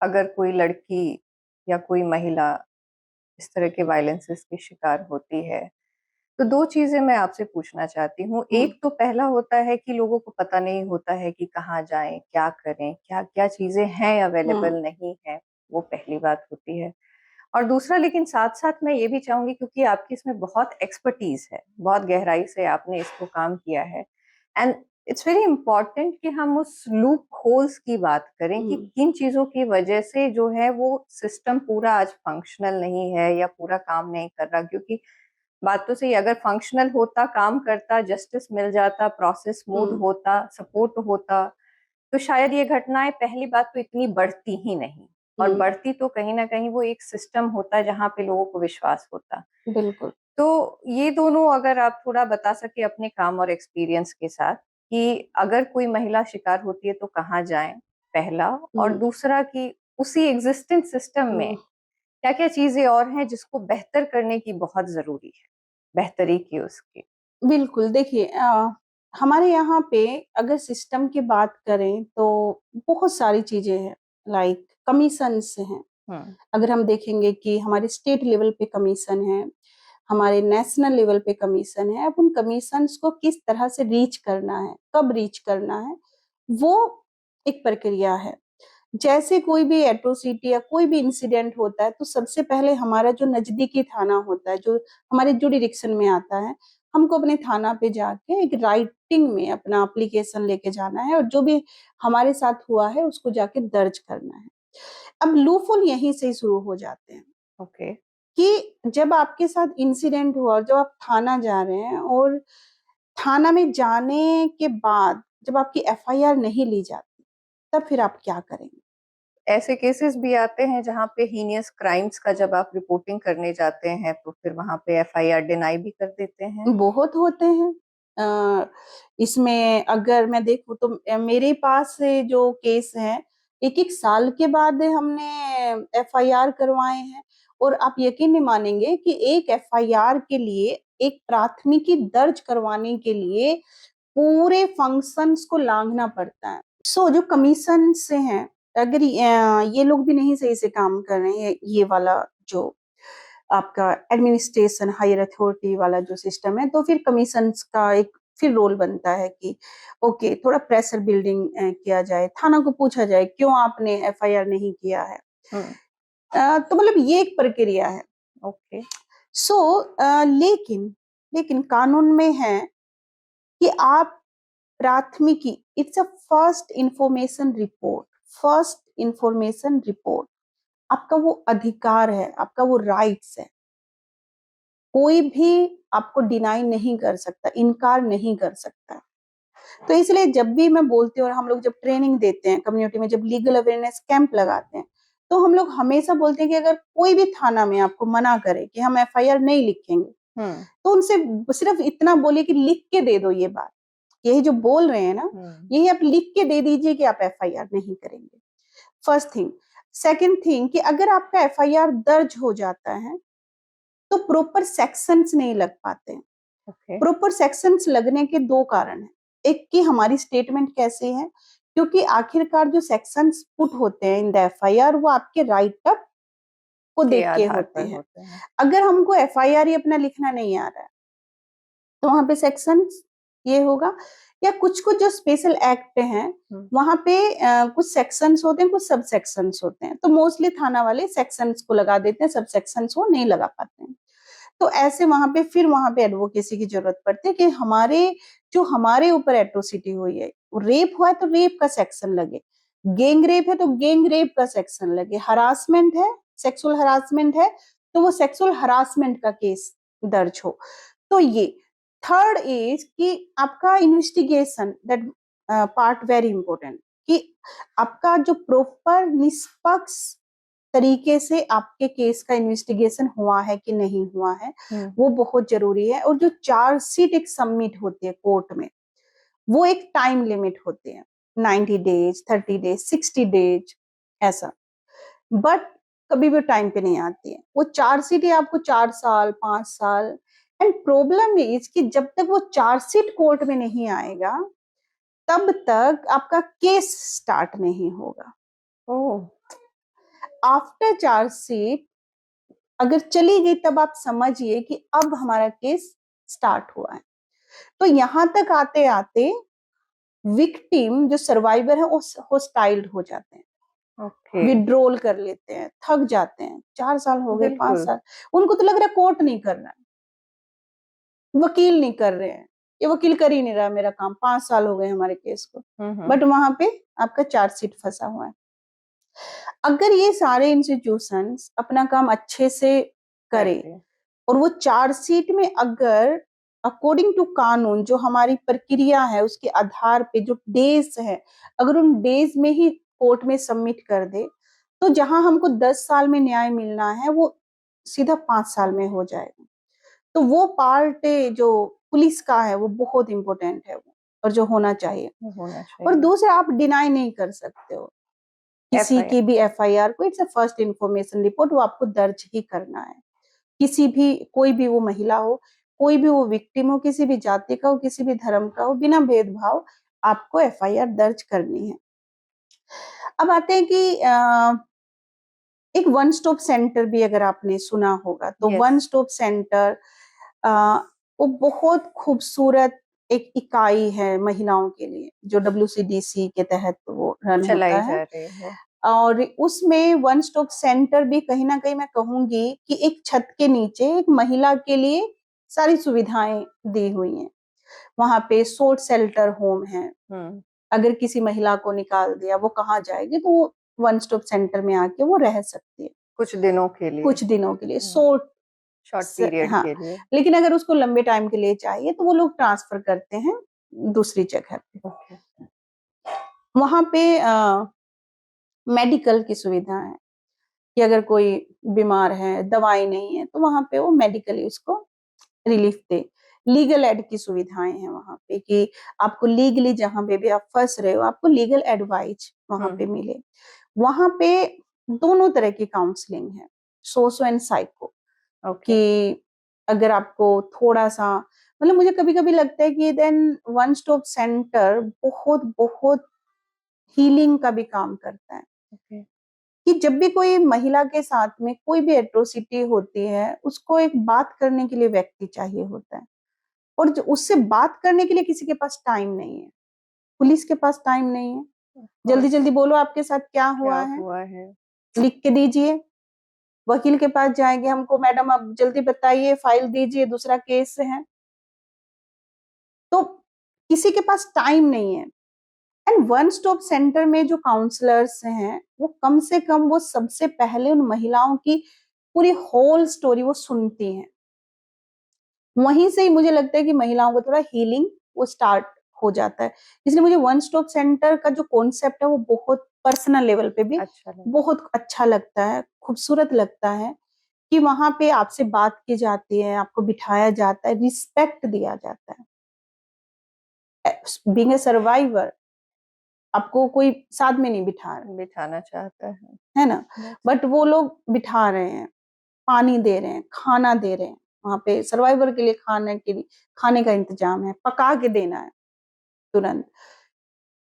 अगर कोई लड़की या कोई महिला इस तरह के वायलेंसेस की शिकार होती है, तो दो चीजें मैं आपसे पूछना चाहती हूँ। एक तो पहला होता है कि लोगों को पता नहीं होता है कि कहाँ जाएं, क्या करें, क्या क्या चीजें हैं अवेलेबल नहीं है, वो पहली बात होती है। और दूसरा, लेकिन साथ साथ मैं ये भी चाहूंगी, क्योंकि आपकी इसमें बहुत एक्सपर्टीज है, बहुत गहराई से आपने इसको काम किया है, एंड इट्स वेरी इंपॉर्टेंट कि हम उस लूप होल्स की बात करें कि किन चीजों की वजह से जो है वो सिस्टम पूरा आज फंक्शनल नहीं है या पूरा काम नहीं कर रहा। क्योंकि बात तो सही, अगर फंक्शनल होता, काम करता, जस्टिस मिल जाता, प्रोसेस स्मूथ होता, सपोर्ट होता, तो शायद ये घटनाएं पहली बात तो इतनी बढ़ती ही नहीं, और बढ़ती तो कहीं ना कहीं वो एक सिस्टम होता जहाँ पे लोगों को विश्वास होता। बिल्कुल। तो ये दोनों अगर आप थोड़ा बता सके अपने काम और एक्सपीरियंस के साथ, कि अगर कोई महिला शिकार होती है तो कहाँ जाएं, पहला, और दूसरा कि उसी एग्जिस्टिंग सिस्टम में क्या क्या चीजें और हैं जिसको बेहतर करने की बहुत जरूरी है, बेहतरी की उसकी। बिल्कुल। देखिए हमारे यहाँ पे अगर सिस्टम की बात करें तो बहुत सारी चीजें हैं, लाइक कमीशंस हैं। अगर हम देखेंगे कि हमारे स्टेट लेवल पे कमीशन है, हमारे नेशनल लेवल पे कमीशन है, अब उन कमीशंस को किस तरह से रीच करना है, कब रीच करना है, वो एक प्रक्रिया है। जैसे कोई भी एट्रोसिटी या कोई भी इंसिडेंट होता है, तो सबसे पहले हमारा जो नजदीकी थाना होता है, जो हमारे जुडिरिक्शन में आता है, हमको अपने थाना पे जाके एक राइटिंग में अपना एप्लीकेशन लेके जाना है, और जो भी हमारे साथ हुआ है उसको जाके दर्ज करना है। अब लूफुल यहीं से शुरू हो जाते हैं। ओके। कि जब आपके साथ इंसिडेंट हुआ और जब आप थाना जा रहे हैं, और थाना में जाने के बाद जब आपकी एफआईआर नहीं ली जाती, तब फिर आप क्या करेंगे। ऐसे केसेस भी आते हैं जहाँ पे हीनियस क्राइम्स का जब आप रिपोर्टिंग करने जाते हैं तो फिर वहां पे एफआईआर डिनाई भी कर देते हैं। बहुत होते हैं। इसमें अगर मैं देखूं तो मेरे पास से जो केस है, एक एक साल के बाद हमने एफआईआर करवाए हैं। और आप यकीन नहीं मानेंगे कि एक एफआईआर के लिए, एक प्राथमिकी दर्ज करवाने के लिए पूरे फंक्शंस को लांघना पड़ता है। सो जो कमीशन से हैं, अगर ये लोग भी नहीं सही से काम कर रहे हैं, ये वाला जो आपका एडमिनिस्ट्रेशन हायर अथॉरिटी वाला जो सिस्टम है, तो फिर कमीशंस का एक फिर रोल बनता है कि ओके, थोड़ा प्रेशर बिल्डिंग किया जाए, थाना को पूछा जाए क्यों आपने एफआईआर नहीं किया है। तो मतलब ये एक प्रक्रिया है। ओके। सो लेकिन लेकिन कानून में है कि आप प्राथमिकी, it's a first information report, आपका वो अधिकार है, आपका वो राइट्स है, कोई भी आपको डिनाई नहीं कर सकता, इनकार नहीं कर सकता। तो इसलिए जब भी मैं बोलती हूँ और हम लोग जब ट्रेनिंग देते हैं कम्युनिटी में, जब लीगल अवेयरनेस कैंप लगाते हैं, तो हम लोग हमेशा बोलते हैं कि अगर कोई भी थाना में आपको मना करे कि हम एफआईआर नहीं लिखेंगे, तो उनसे सिर्फ इतना बोलिए कि लिख के दे दो ये बात, यही जो बोल रहे हैं ना, यही आप लिख के दे दीजिए कि आप एफआईआर नहीं करेंगे। First thing. सेकंड थिंग कि अगर आपका एफआईआर दर्ज हो जाता है तो प्रॉपर सेक्शंस नहीं लग पाते। प्रॉपर सेक्शंस लगने के दो कारण हैं। एक कि हमारी स्टेटमेंट कैसे है, क्योंकि आखिरकार जो सेक्शंस पुट होते हैं इन द एफआईआर वो आपके राइट अप को देख के होते हैं। अगर हमको एफआईआर ही अपना लिखना नहीं आ रहा है तो वहां पे सेक्शंस ये होगा, या कुछ कुछ जो स्पेशल एक्ट हैं वहां पे कुछ सेक्शंस होते हैं, कुछ सब सेक्शंस होते हैं, तो मोस्टली थाना वाले सेक्शंस को लगा देते हैं, सब सेक्शंस को नहीं लगा पाते हैं। तो ऐसे वहां पे एडवोकेसी की जरूरत पड़ती है कि हमारे ऊपर एट्रोसिटी हुई है, रेप हुआ है तो रेप का सेक्शन लगे, गैंग रेप है तो गैंग रेप का सेक्शन लगे, हरासमेंट है, सेक्सुअल हरासमेंट है तो वो सेक्सुअल हरासमेंट का केस दर्ज हो। तो ये थर्ड इज कि आपका investigation, that part very important, कि आपका जो प्रॉपर निष्पक्ष तरीके से आपके केस का इन्वेस्टिगेशन हुआ है कि नहीं हुआ है, वो बहुत जरूरी है। और जो चार्जशीट एक सबमिट होती है कोर्ट में, वो एक टाइम लिमिट होती है, 90 डेज, 30 डेज, 60 डेज, ऐसा। बट कभी भी टाइम पे नहीं आती है वो चार्जशीट, आपको 4 साल 5 साल। एंड प्रॉब्लम इज कि जब तक वो चार्जशीट कोर्ट में नहीं आएगा तब तक आपका केस स्टार्ट नहीं होगा। आफ्टर चार्जशीट अगर चली गई तब आप समझिए कि अब हमारा केस स्टार्ट हुआ है। तो यहां तक आते आते विक्टिम जो सर्वाइवर है वो होस्टाइल हो जाते हैं, विड्रोल कर लेते हैं, थक जाते हैं। 4 साल हो गए, 5 साल, उनको तो लग रहा है कोर्ट नहीं कर रहा है, वकील नहीं कर रहे हैं, ये वकील कर ही नहीं रहा मेरा काम, 5 साल हो गए हमारे केस को, बट वहां पे आपका चार्जशीट फंसा हुआ है। अगर ये सारे इंस्टीट्यूशंस अपना काम अच्छे से करे और वो चार्जशीट में अगर अकॉर्डिंग टू कानून जो हमारी प्रक्रिया है उसके आधार पे जो डेज है, अगर उन डेज में ही कोर्ट में सबमिट कर दे, तो जहां हमको 10 साल में न्याय मिलना है वो सीधा 5 साल में हो जाएगा। तो वो पार्ट जो पुलिस का है वो बहुत इंपॉर्टेंट है, वो और जो होना चाहिए। और दूसरा, आप डिनाई नहीं कर सकते हो किसी की भी एफआईआर को, it's a first information report, वो आपको दर्ज ही करना है। किसी भी, कोई भी वो महिला हो, कोई भी वो विक्टिम हो, किसी भी जाति का हो, किसी भी धर्म का हो, बिना भेदभाव आपको एफआईआर दर्ज करनी है। अब आते हैं कि एक वन स्टॉप सेंटर भी अगर आपने सुना होगा तो वन स्टॉप सेंटर वो बहुत खूबसूरत एक इकाई है महिलाओं के लिए जो डब्ल्यूसीडीसी के तहत वो रन होता है। और उसमें वन स्टॉप सेंटर भी कहीं ना कहीं मैं कहूंगी कि एक छत के नीचे एक महिला के लिए सारी सुविधाएं दी हुई हैं। वहां पे शॉर्ट शेल्टर होम है, अगर किसी महिला को निकाल दिया वो कहाँ जाएगी, तो वो वन स्टॉप सेंटर में आके वो रह सकती है कुछ दिनों के लिए शॉर्ट पीरियड के लिए। लेकिन अगर उसको लंबे टाइम के लिए चाहिए तो वो लोग ट्रांसफर करते हैं दूसरी जगह पे। वहां पे मेडिकल की सुविधा है कि अगर कोई बीमार है, दवाई नहीं है, तो वहां पे वो मेडिकली उसको रिलीफ दे। लीगल एड की सुविधाएं हैं वहां पे कि आपको लीगली जहां पे भी आप फंस रहे हो आपको लीगल एडवाइस वहां पे मिले। वहां पे दोनों तरह की काउंसलिंग है, सोशो एंड साइको। कि अगर आपको थोड़ा सा, मतलब मुझे कभी कभी लगता है कि देन वन स्टॉप सेंटर बहुत बहुत हीलिंग का भी काम करता है। ओके। कि जब भी कोई महिला के साथ में कोई भी एट्रोसिटी होती है, उसको एक बात करने के लिए व्यक्ति चाहिए होता है, और उससे बात करने के लिए किसी के पास टाइम नहीं है। पुलिस के पास टाइम नहीं है, जल्दी जल्दी बोलो आपके साथ क्या क्या हुआ है, हुआ है। लिख के दीजिए। वकील के पास जाएंगे, हमको मैडम आप जल्दी बताइए, फाइल दीजिए, दूसरा केस है। तो किसी के पास टाइम नहीं है। एंड वन स्टॉप सेंटर में जो काउंसलर्स हैं, वो कम से कम वो सबसे पहले उन महिलाओं की पूरी होल स्टोरी वो सुनती हैं। वहीं से ही मुझे लगता है कि महिलाओं को थोड़ा हीलिंग वो स्टार्ट हो जाता है। इसलिए मुझे वन स्टॉप सेंटर का जो कॉन्सेप्ट है वो बहुत पर्सनल लेवल पे भी अच्छा लगा। बहुत अच्छा लगता है, खूबसूरत लगता है कि वहां पे आपसे बात की जाती है, आपको बिठाया जाता है, रिस्पेक्ट दिया जाता है। बीइंग ए सर्वाइवर, आपको कोई साथ में नहीं बिठा रहा बिठाना चाहता है ना, है। बट वो लोग बिठा रहे हैं, पानी दे रहे हैं, खाना दे रहे हैं। वहां पे सर्वाइवर के लिए खाने का इंतजाम है, पका के देना है तुरंत।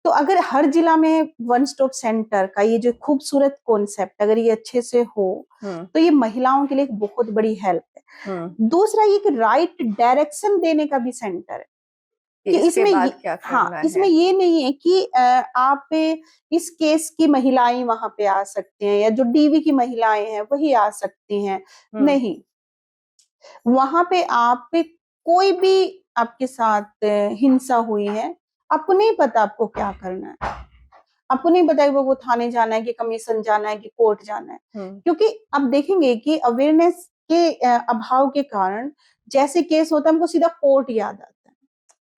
तो अगर हर जिला में वन स्टॉप सेंटर का ये जो खूबसूरत कॉन्सेप्ट अगर ये अच्छे से हो, तो ये महिलाओं के लिए एक बहुत बड़ी हेल्प है। दूसरा, ये एक राइट डायरेक्शन देने का भी सेंटर है कि इसके इसमें बाद क्या करना हाँ, है। इसमें ये नहीं है कि आप इस केस की महिलाएं वहां पे आ सकती हैं, या जो डीवी की महिलाएं हैं वही आ सकती हैं। नहीं, वहां पे आप पे कोई भी आपके साथ हिंसा हुई है, आपको नहीं पता आपको क्या करना है। आपको नहीं पता कि वो थाने जाना है कि कमीशन जाना है कि कोर्ट जाना है। क्योंकि अब देखेंगे कि अवेयरनेस के अभाव के कारण जैसे केस होता है हमको सीधा कोर्ट याद आता है,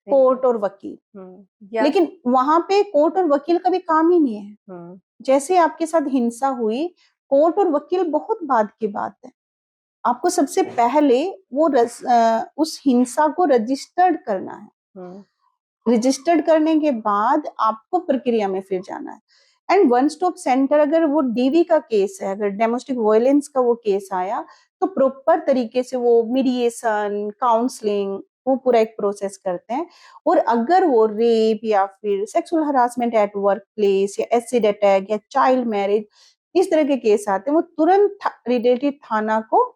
कोर्ट और वकील। लेकिन वहां पे कोर्ट और वकील का भी काम ही नहीं है। जैसे आपके साथ हिंसा हुई, कोर्ट और वकील बहुत बाद की बात है। आपको सबसे पहले उस हिंसा को रजिस्टर्ड करना है। रजिस्टर्ड करने के बाद आपको प्रक्रिया में फिर जाना है। एंड वन स्टॉप सेंटर, अगर वो डीवी का केस है, अगर डोमेस्टिक वायलेंस का वो केस आया, तो प्रॉपर तरीके से वो मीडिएशन, काउंसलिंग, वो पूरा एक प्रोसेस करते हैं। और अगर वो रेप या फिर sexual harassment at work place या एसिड अटैक या चाइल्ड मैरिज, इस तरह के केस आते हैं, वो तुरंत रिलेटेड थाना को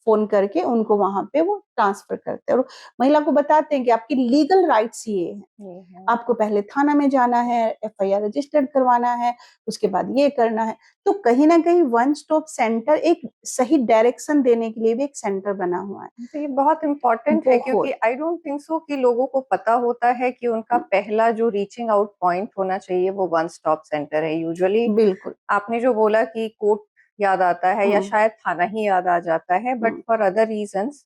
फोन करके उनको वहां पे वो ट्रांसफर करते हैं, और महिला को बताते हैं कि आपकी लीगल राइट्स ये है। आपको पहले थाना में जाना है, एफआईआर रजिस्टर्ड करवाना है, उसके बाद ये करना है। तो कहीं ना कहीं वन स्टॉप सेंटर एक सही डायरेक्शन देने के लिए भी एक सेंटर बना हुआ है। तो ये बहुत इम्पोर्टेंट है, क्योंकि आई डोंट थिंक सो कि लोगों को पता होता है कि उनका पहला जो रीचिंग आउट पॉइंट होना चाहिए वो वन स्टॉप सेंटर है। यूजुअली बिल्कुल, आपने जो बोला कि कोर्ट याद आता है या शायद थाना ही याद आ जाता है, बट फॉर अदर रीजंस,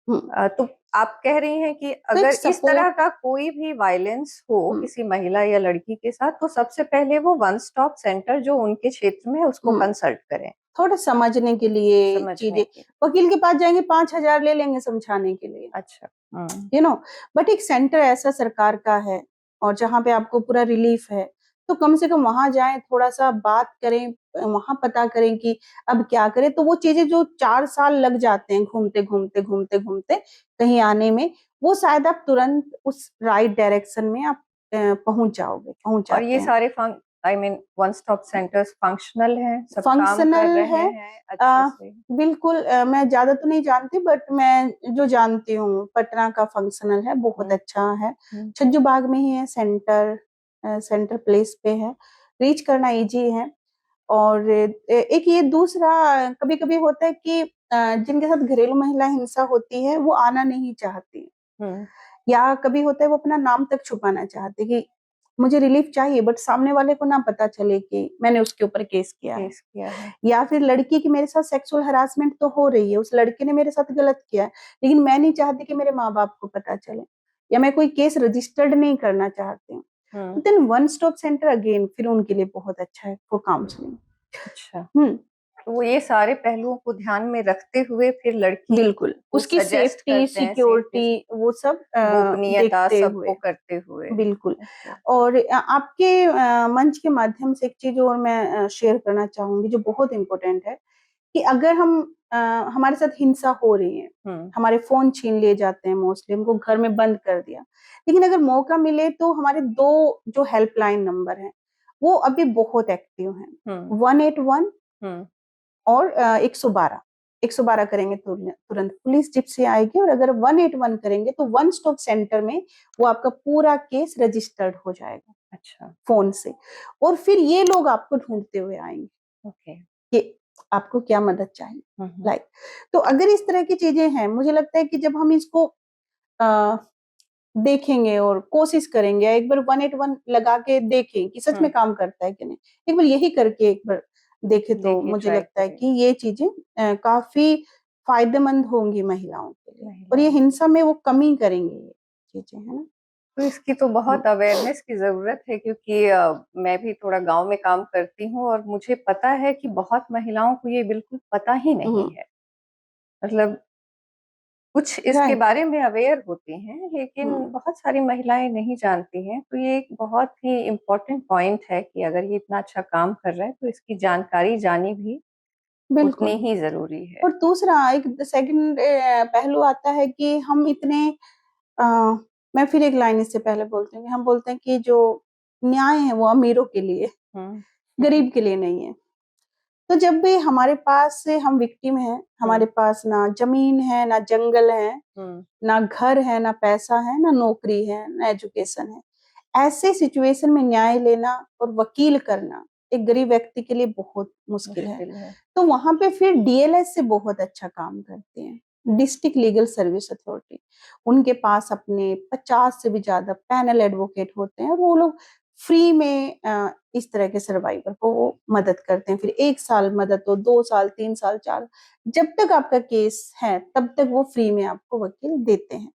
तो आप कह रही हैं कि तो एक अगर इस तरह सपोर्ट, का कोई भी वायलेंस हो किसी महिला या लड़की के साथ, तो सबसे पहले वो वन स्टॉप सेंटर जो उनके क्षेत्र में है उसको कंसल्ट करें, थोड़ा समझने के लिए समझने चीजें। के। वकील के पास जाएंगे, 5,000 ले लेंगे समझाने के लिए, अच्छा। बट एक सेंटर ऐसा सरकार का है और जहाँ पे आपको पूरा रिलीफ है, तो कम से कम वहां जाएं, थोड़ा सा बात करें, वहां पता करें कि अब क्या करें। तो वो चीजें जो 4 साल लग जाते हैं घूमते घूमते घूमते घूमते कहीं आने में, वो शायद आप तुरंत उस राइट डायरेक्शन में आप पहुंच और जाते ये हैं। सारे I mean one stop centres functional हैं, सब काम कर फंक्शनल रहे है, हैं अच्छे से। बिल्कुल। मैं ज्यादा तो नहीं जानती, बट मैं जो जानती हूँ पटना का फंक्शनल है, बहुत अच्छा है। छज्जू बाग में ही है सेंटर, सेंटर प्लेस पे है, रीच करना इजी है। और एक ये दूसरा, कभी कभी होता है कि जिनके साथ घरेलू महिला हिंसा होती है वो आना नहीं चाहती, या कभी होता है वो अपना नाम तक छुपाना चाहते कि मुझे रिलीफ चाहिए, बट सामने वाले को ना पता चले कि मैंने उसके ऊपर केस किया है। या फिर लड़की की मेरे साथ सेक्सुअल हरासमेंट तो हो रही है, उस लड़के ने मेरे साथ गलत किया है, लेकिन मैं नहीं चाहती कि मेरे माँ बाप को पता चले, या मैं कोई केस रजिस्टर्ड नहीं करना चाहती हूँ। तो then one stop centre again फिर उनके लिए बहुत अच्छा है फॉर काउंसलिंग। अच्छा। तो ये सारे पहलुओं को ध्यान में रखते हुए फिर लड़की बिल्कुल, को उसकी सजेस्ट सेफ्टी, करते हैं, सेफ्टी, सिक्योरिटी, वो सब गोपनीयता देखते हुए। सबको करते हुए। बिल्कुल। और आपके मंच के माध्यम से एक चीज और मैं शेयर करना चाहूंगी जो बहुत इम्पोर्टेंट है, कि अगर हमारे साथ हिंसा हो रही है, हमारे फोन छीन लिए जाते हैं, मोस्टली हमको घर में बंद कर दिया, लेकिन अगर मौका मिले तो हमारे 2 जो हेल्पलाइन नंबर हैं, वो अभी बहुत एक्टिव हैं। 181 और 112 करेंगे तो तुरंत पुलिस जीप से आएगी, और अगर 181 करेंगे तो वन स्टॉप सेंटर में वो आपका पूरा केस रजिस्टर्ड हो जाएगा। अच्छा, फोन से, और फिर ये लोग आपको ढूंढते हुए आएंगे ओके, कि आपको क्या मदद चाहिए, लाइक। तो अगर इस तरह की चीजें हैं, मुझे लगता है कि जब हम इसको देखेंगे और कोशिश करेंगे, एक बार 181 लगा के देखें कि सच में काम करता है कि नहीं, एक बार यही करके एक बार देखे, तो मुझे लगता है कि ये चीजें काफी फायदेमंद होंगी महिलाओं के लिए, और ये हिंसा में वो कमी करेंगे ये चीजें, है ना। तो इसकी तो बहुत अवेयरनेस की जरूरत है, क्योंकि मैं भी थोड़ा गांव में काम करती हूँ और मुझे पता है कि बहुत महिलाओं को ये बिल्कुल पता ही नहीं है। मतलब कुछ इसके बारे में अवेयर होती हैं, लेकिन बहुत सारी महिलाएं नहीं जानती हैं। तो ये एक बहुत ही इम्पोर्टेंट पॉइंट है कि अगर ये इतना अच्छा काम कर रहा है तो इसकी जानकारी जानी भी उतनी ही जरूरी है। और दूसरा एक सेकंड पहलू आता है कि हम इतने मैं फिर एक लाइन इससे पहले बोलती हूँ, हम बोलते हैं कि जो न्याय है वो अमीरों के लिए, गरीब के लिए नहीं है। तो जब भी हमारे पास से हम विक्टिम हैं, हमारे पास ना जमीन है, ना जंगल है, ना घर है, ना पैसा है, ना नौकरी है, ना एजुकेशन है, ऐसे सिचुएशन में न्याय लेना और वकील करना एक गरीब व्यक्ति के लिए बहुत मुश्किल है। तो वहां पे फिर डीएलएस से बहुत अच्छा काम करते हैं, डिस्ट्रिक्ट लीगल सर्विस अथॉरिटी। उनके पास अपने 50 से भी ज्यादा पैनल एडवोकेट होते हैं, वो लोग फ्री में इस तरह के सर्वाइवर को वो मदद करते हैं। फिर 1 साल मदद हो, 2 साल, 3 साल, 4, जब तक आपका केस है तब तक वो फ्री में आपको वकील देते हैं।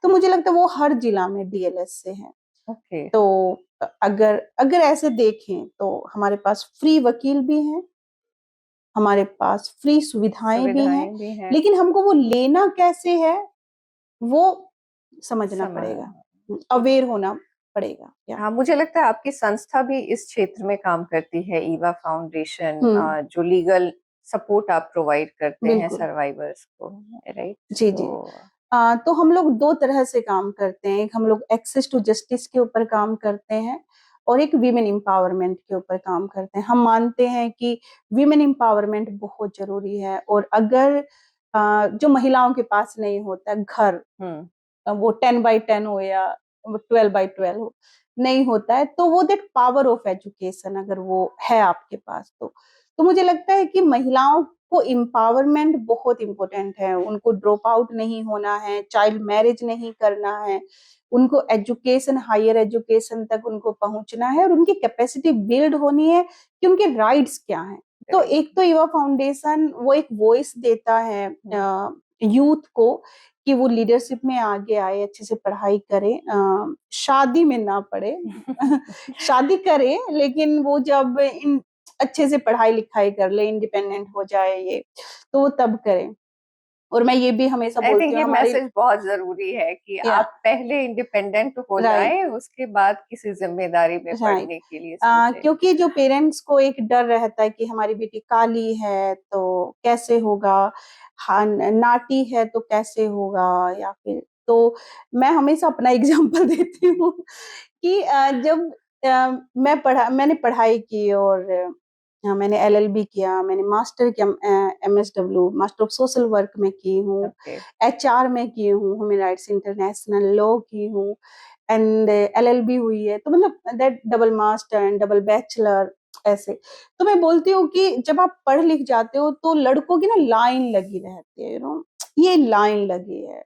तो मुझे लगता है वो हर जिला में डीएलएस से है। तो अगर अगर ऐसे देखें तो हमारे पास फ्री वकील भी हैं, हमारे पास फ्री सुविधाएं भी हैं, लेकिन हमको वो लेना कैसे है वो समझना पड़ेगा, अवेयर होना पड़ेगा। हाँ, मुझे लगता है आपकी संस्था भी इस क्षेत्र में काम करती है, ईवा फाउंडेशन, जो लीगल सपोर्ट आप प्रोवाइड करते हैं सर्वाइवर्स को, राइट? जी जी। तो हम लोग 2 तरह से काम करते हैं। एक हम लोग एक्सेस टू जस्टिस के ऊपर काम करते हैं, और एक वीमेन एम्पावरमेंट के ऊपर काम करते हैं। हम मानते हैं कि वीमेन एम्पावरमेंट बहुत जरूरी है, और अगर जो महिलाओं के पास नहीं होता घर, वो 10x10 हो या 12x12 हो, नहीं होता है, तो वो दैट पावर ऑफ एजुकेशन अगर वो है आपके पास, तो मुझे लगता है कि महिलाओं को एम्पावरमेंट बहुत इंपॉर्टेंट है। उनको ड्रॉप आउट नहीं होना है, चाइल्ड मैरिज नहीं करना है, उनको एजुकेशन, हायर एजुकेशन तक उनको पहुंचना है, और उनकी कैपेसिटी बिल्ड होनी है कि उनके राइट्स क्या हैं। तो एक तो युवा फाउंडेशन वो एक वॉइस देता है यूथ को कि वो लीडरशिप में आगे आए, अच्छे से पढ़ाई करे, शादी में ना पड़े शादी करे, लेकिन वो जब अच्छे से पढ़ाई लिखाई कर ले, इंडिपेंडेंट हो जाए, ये तो वो तब करे। और मैं ये भी हमेशा बोलती हूँ, हमारी मैसेज बहुत जरूरी है कि आप पहले इंडिपेंडेंट हो जाएं, उसके बाद किसी जिम्मेदारी में पड़ने के लिए सोचें। क्योंकि जो पेरेंट्स को एक डर रहता है कि हमारी बेटी काली है तो कैसे होगा, हाँ नाटी है तो कैसे होगा, या फिर, तो मैं हमेशा अपना एग्जांपल देती हूँ कि जब मैंने पढ़ाई की, और मैंने एलएलबी किया, मैंने मास्टर किया, MSW master of social work में की हूँ, एचआर में की हूँ, ह्यूमन राइट्स इंटरनेशनल लॉ की हूँ, एंड एलएलबी हुई है, तो मतलब that double master and double bachelor ऐसे। तो मैं बोलती हूँ कि जब आप पढ़ लिख जाते हो तो लड़कों की ना लाइन लगी रहती है, ये लाइन लगी है,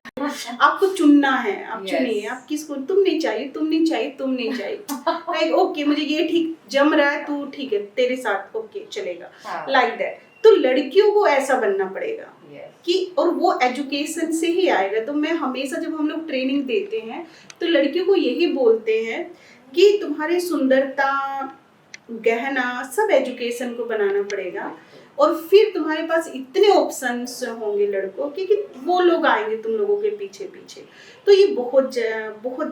आपको चुनना है, आप चुनिए, आप किसको, तुम नहीं चाहिए, तुम नहीं चाहिए, तुम नहीं चाहिए, लाइक ओके मुझे ये ठीक जम रहा है, तू ठीक है तेरे साथ ओके चलेगा, लाइक दैट। तो लड़कियों को ऐसा बनना पड़ेगा कि, और वो एजुकेशन से ही आएगा। तो मैं हमेशा जब हम लोग ट्रेनिंग देते हैं तो लड़कियों को यही बोलते हैं कि तुम्हारी सुंदरता, गहना सब एजुकेशन को बनाना पड़ेगा, और फिर तुम्हारे पास इतने ऑप्शंस होंगे लड़कों के कि वो लोग आएंगे तुम लोगों के पीछे पीछे। तो ये बहुत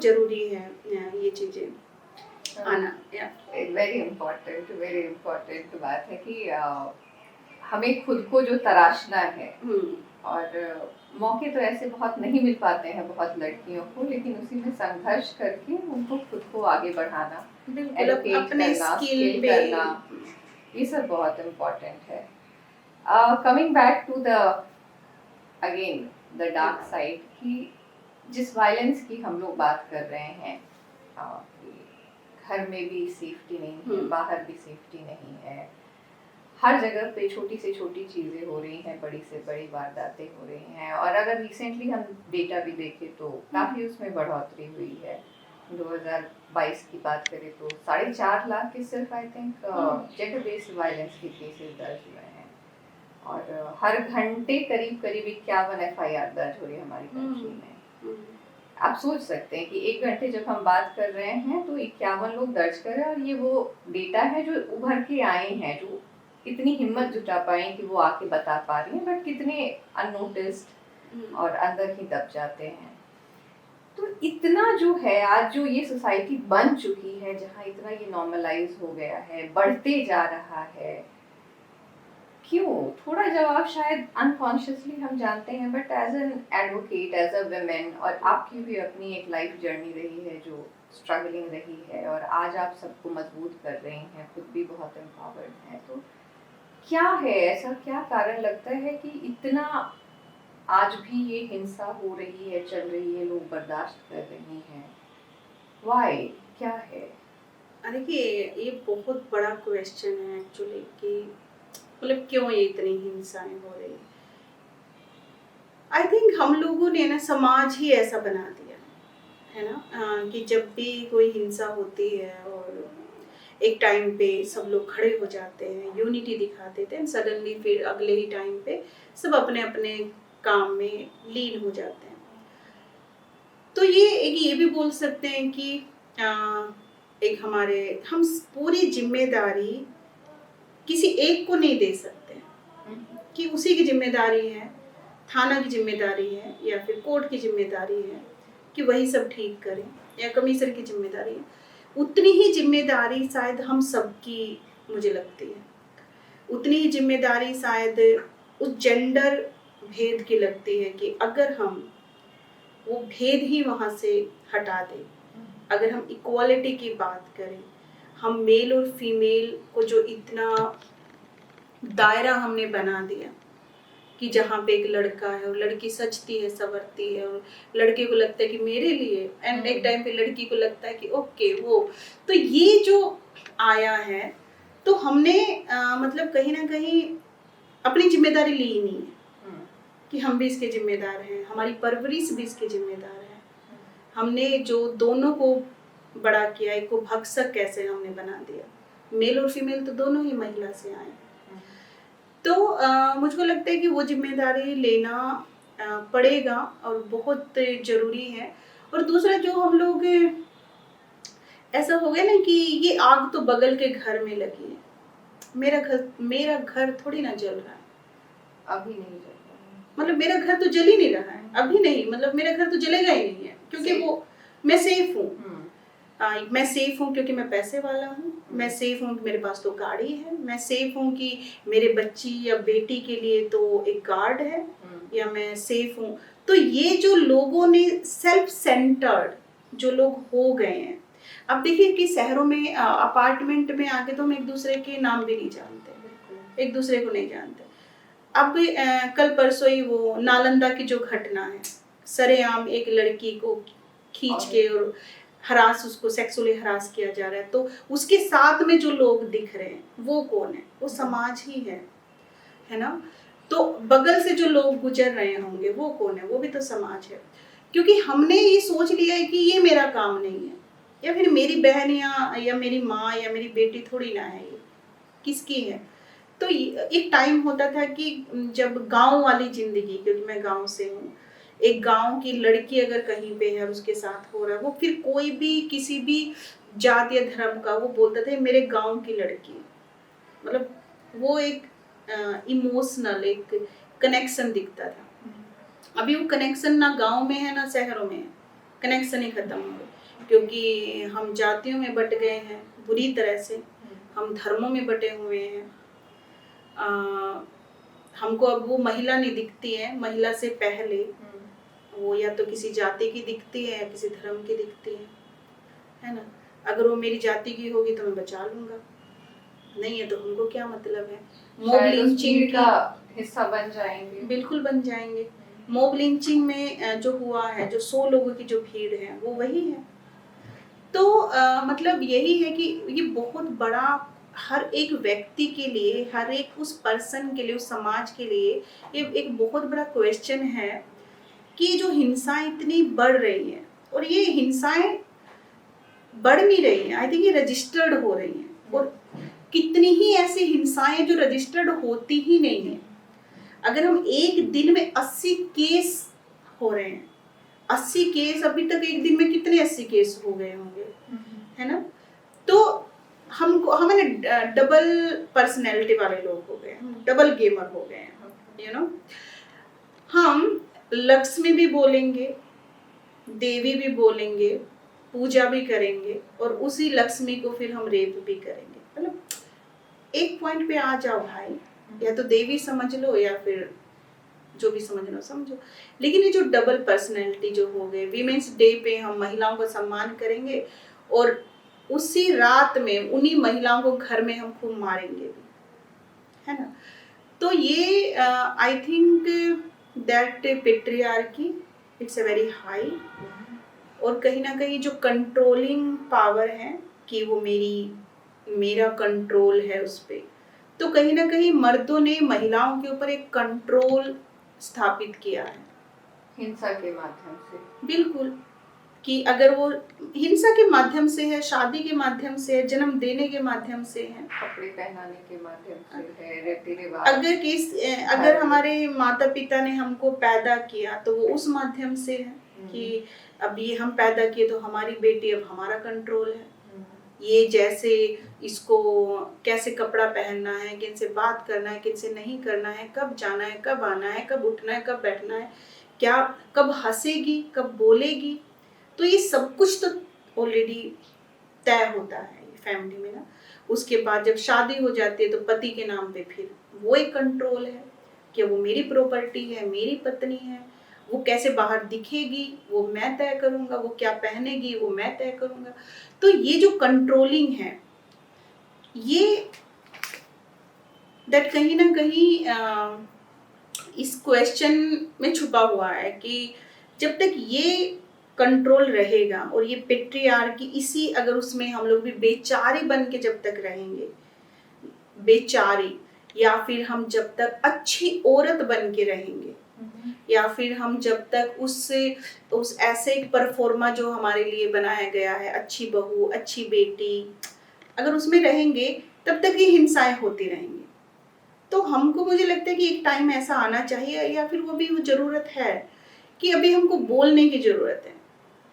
जरूरी है ये चीजें आना। वेरी इम्पोर्टेंट बात है कि हमें खुद को जो तराशना है और मौके तो ऐसे बहुत नहीं मिल पाते हैं बहुत लड़कियों को, लेकिन उसी में संघर्ष करके उनको खुद को आगे बढ़ाना, बिल्कुल एडुकेट अपने करना, स्किल स्किल पे करना, ये सब बहुत इम्पोर्टेंट है। Coming back to the again the dark side, कि जिस वायलेंस की हम लोग बात कर रहे हैं, कि घर में भी सेफ्टी नहीं है, बाहर भी सेफ्टी नहीं है, हर जगह पे छोटी से छोटी चीज़ें हो रही हैं, बड़ी से बड़ी वारदातें हो रही हैं। और अगर रिसेंटली हम डेटा भी देखें तो काफ़ी उसमें बढ़ोतरी हुई है। 2022 की बात करें तो 4.5 लाख के सिर्फ I think gender based violence के केसेस दर्ज हुए हैं, और हर घंटे करीब करीब 51 FIR दर्ज हो रही है हमारी कंट्री में। आप सोच सकते हैं कि 1 घंटे जब हम बात कर रहे हैं तो 51 लोग दर्ज कर रहे हैं, और ये वो डेटा है जो उभर के आए हैं, जो इतनी हिम्मत जुटा पाए कि वो आके बता पा रही हैं, बट कितने अननोटिस्ड और अंदर ही दब जाते हैं। तो इतना जो है आज जो ये सोसाइटी बन चुकी है, जहाँ इतना ये नॉर्मलाइज हो गया है, बढ़ते जा रहा है, क्यों? थोड़ा जवाब शायद अनकॉन्शियसली हम जानते हैं, but as an advocate, as a women, और आपकी भी अपनी एक लाइफ जर्नी रही है जो स्ट्रगलिंग रही है, और आज आप सबको मजबूत कर रही हैं, खुद भी बहुत एम्पावर्ड हैं, तो क्या है ऐसा, क्या कारण लगता है कि इतना आज भी ये हिंसा हो रही है, चल रही है, लोग बर्दाश्त कर रहे हैं? व्हाई, क्या है? देखिए ये बहुत बड़ा क्वेश्चन है एक्चुअली, कि मतलब क्यों ये इतनी हिंसाएं हो रही। आई थिंक हम लोगों ने ना समाज ही ऐसा बना दिया है ना, कि जब भी कोई हिंसा होती है और एक टाइम पे सब लोग खड़े हो जाते हैं, यूनिटी दिखाते थे, सडनली फिर अगले ही टाइम पे सब अपने अपने काम में लीन हो जाते हैं। तो ये भी बोल सकते हैं कि एक हम पूरी जिम्मेदारी किसी एक को नहीं दे सकते, कि उसी की जिम्मेदारी है, थाना की जिम्मेदारी है, या फिर कोर्ट की जिम्मेदारी है कि वही सब ठीक करें, या कमिश्नर की जिम्मेदारी है। उतनी ही जिम्मेदारी शायद हम सबकी मुझे लगती है, उतनी ही जिम्मेदारी शायद उस जेंडर भेद की लगती है, कि अगर हम वो भेद ही वहाँ से हटा दें, अगर हम इक्वालिटी की बात करें, हम मेल और फीमेल को जो इतना दायरा हमने बना दिया कि जहाँ पे एक लड़का है और लड़की सजती है, संवरती है, और लड़के को लगता है कि मेरे लिए, एंड एक टाइम पे लड़की को लगता है कि ओके वो, तो ये जो आया है, तो हमने मतलब कहीं ना कहीं अपनी जिम्मेदारी ली ही नहीं है, कि हम भी इसके जिम्मेदार हैं, हमारी परवरिश भी इसके जिम्मेदार है। हमने जो दोनों को बड़ा किया, एक को भक्षक कैसे हमने बना दिया, मेल और फीमेल तो दोनों ही महिला से आए। तो मुझको लगता है कि वो जिम्मेदारी लेना पड़ेगा और बहुत ज़रूरी है। और दूसरा जो हम लोग ऐसा हो गया ना कि ये आग तो बगल के घर में लगी है, मेरा घर थोड़ी ना जल रहा है, अभी नहीं जल रहा है, मतलब मेरा घर तो जल ही नहीं रहा है अभी, नहीं मतलब मेरा घर तो जलेगा ही नहीं है, क्योंकि वो मैं सेफ हूँ। मैं सेफ हूँ क्योंकि मैं पैसे वाला हूँ, मैं सेफ हूँ कि मेरे पास तो गाड़ी है, मैं सेफ हूँ कि मेरे बच्ची या बेटी के लिए तो एक गार्ड है, या मैं सेफ हूँ। तो ये जो लोगों ने सेल्फ सेंटर्ड जो लोग हो गए हैं, अब देखिए कि शहरों में अपार्टमेंट में आके तो हम एक दूसरे के नाम भी नहीं जानते, एक दूसरे को नहीं जानते। अब कल परसों ही वो नालंदा की जो घटना है, सरेआम एक लड़की को खींच के और उसको सेक्सुअली हरास किया जा रहा है, तो उसके साथ में जो लोग दिख रहे हैं वो कौन है? वो समाज ही है ना। तो बगल से जो लोग गुजर रहे होंगे वो कौन है? वो भी तो समाज है, क्योंकि हमने ये सोच लिया है कि ये मेरा काम नहीं है, या फिर मेरी बहन या मेरी माँ या मेरी बेटी थोड़ी ना है, ये किसकी है। तो एक टाइम होता था कि जब गांव वाली जिंदगी, क्योंकि मैं गांव से हूँ, एक गांव की लड़की अगर कहीं पे है और उसके साथ हो रहा है, वो फिर कोई भी किसी भी जाति या धर्म का, वो बोलता था मेरे गांव की लड़की, मतलब वो एक इमोशनल एक कनेक्शन दिखता था। अभी वो कनेक्शन ना गांव में है ना शहरों में है, कनेक्शन ही खत्म हो गए, क्योंकि हम जातियों में बट गए हैं बुरी तरह से, हम धर्मों में बटे हुए हैं। हमको अब वो महिला नहीं दिखती है, महिला से पहले वो या तो किसी जाति की दिखती है या किसी धर्म की दिखती है ना। अगर वो मेरी जाति की होगी तो मैं बचा लूंगा, नहीं है तो हमको क्या मतलब है। मोब लिंचिंग का हिस्सा बन जाएंगे, बिल्कुल बन जाएंगे। मोब लिंचिंग में जो हुआ है, जो 100 लोगों की जो भीड़ है वो वही है। तो मतलब यही है कि ये बहुत बड़ा हर एक व्यक्ति के लिए, हर एक उस पर्सन के लिए, उस समाज के लिए ये एक बहुत बड़ा क्वेश्चन है कि जो हिंसाएं इतनी बढ़ रही हैं, और ये हिंसाएं बढ़ नहीं रही हैं, आई थिंक ये रजिस्टर्ड हो रही हैं। और कितनी ही ऐसी हिंसाएं जो रजिस्टर्ड होती ही नहीं है। अगर हम एक दिन में 80 केस हो रहे हैं, 80 केस, अभी तक एक दिन में कितने 80 केस हो गए होंगे, है ना। तो हमको हमारे डबल पर्सनैलिटी वाले लोग हो गए, हम डबल गेमर हो गए हैं, यू नो। हम लक्ष्मी भी बोलेंगे, देवी भी बोलेंगे, पूजा भी करेंगे, और उसी लक्ष्मी को फिर हम रेप भी करेंगे। मतलब एक पॉइंट पे आ जाओ भाई, या तो देवी समझ लो या फिर जो भी समझना समझो। लेकिन ये जो डबल पर्सनैलिटी जो हो गए, वीमेंस डे पे हम महिलाओं का सम्मान करेंगे और उसी रात में उन्हीं महिलाओं को घर में हम खूब मारेंगे भी, है ना। तो ये I think that patriarchy it's a very high, और कहीं ना कहीं जो कंट्रोलिंग पावर है कि वो मेरा कंट्रोल है उस पे, तो कहीं ना कहीं मर्दों ने महिलाओं के ऊपर एक कंट्रोल स्थापित किया है हिंसा के माध्यम से। बिल्कुल, कि अगर वो हिंसा के माध्यम से है, शादी के माध्यम से है, जन्म देने के माध्यम से है, कपड़े पहनाने के माध्यम से है, रीति रिवाज। अगर हमारे माता पिता ने हमको पैदा किया तो वो उस माध्यम से है कि अब ये हम पैदा किए तो हमारी बेटी, अब हमारा कंट्रोल है। ये जैसे इसको कैसे कपड़ा पहनना है, किन से बात करना है, किन से नहीं करना है, कब जाना है, कब आना है, कब उठना है, कब बैठना है, क्या कब हंसेगी, कब बोलेगी, तो ये सब कुछ तो ऑलरेडी तय होता है फैमिली में ना। उसके बाद जब शादी हो जाती है तो पति के नाम पे फिर वो एक कंट्रोल है कि वो मेरी प्रॉपर्टी है, मेरी पत्नी है, वो कैसे बाहर दिखेगी वो मैं तय करूंगा, वो क्या पहनेगी वो मैं तय करूंगा। तो ये जो कंट्रोलिंग है, ये दैट कहीं ना कहीं इस क्वेश्चन में छुपा हुआ है कि जब तक ये कंट्रोल रहेगा और ये पेट्रियार्की इसी, अगर उसमें हम लोग भी बेचारे बन के जब तक रहेंगे, बेचारी, या फिर हम जब तक अच्छी औरत बन के रहेंगे, या फिर हम जब तक उस ऐसे एक परफॉर्मा जो हमारे लिए बनाया गया है, अच्छी बहू, अच्छी बेटी, अगर उसमें रहेंगे तब तक ये हिंसाएं होती रहेंगी। तो हमको, मुझे लगता है कि एक टाइम ऐसा आना चाहिए, या फिर वो भी जरूरत है कि अभी हमको बोलने की जरूरत है,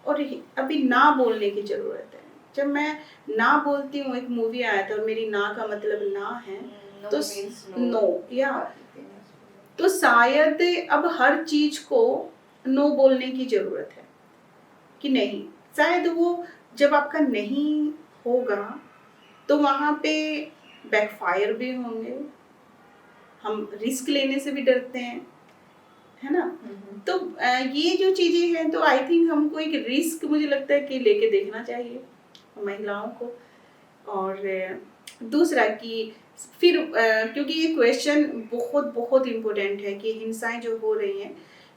और अभी ना बोलने की जरूरत है। जब मैं ना बोलती हूँ, एक मूवी आया था और मेरी ना का मतलब ना है, तो नो, या तो शायद अब हर चीज को नो बोलने की जरूरत है कि नहीं। शायद वो जब आपका नहीं होगा तो वहां पे बैकफायर भी होंगे, हम रिस्क लेने से भी डरते हैं, है ना। तो ये जो चीजें हैं, तो आई थिंक हमको एक रिस्क, मुझे लगता है कि लेके देखना चाहिए महिलाओं को। और दूसरा कि फिर क्योंकि ये क्वेश्चन बहुत बहुत इम्पोर्टेंट है कि हिंसाएं जो हो रही हैं,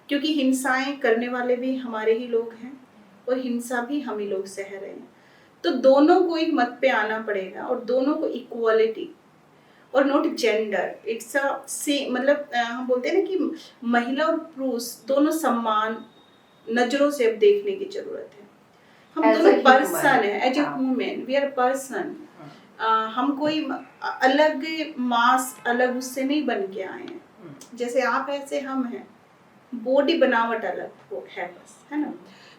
क्योंकि हिंसाएं करने वाले भी हमारे ही लोग हैं और हिंसा भी हम ही लोग सह रहे हैं। तो दोनों को एक मत पे आना पड़ेगा, और दोनों को इक्वालिटी और not gender, it's a same, मतलब हम बोलते हैं ना कि महिला और पुरुष दोनों समान नजरों से अब देखने की जरूरत है। हम दोनों पर्सन है, as a human we are person. हम कोई अलग मास, अलग उससे नहीं बन के आए हैं, जैसे आप ऐसे हम हैं, बॉडी बनावट अलग है बस, है ना।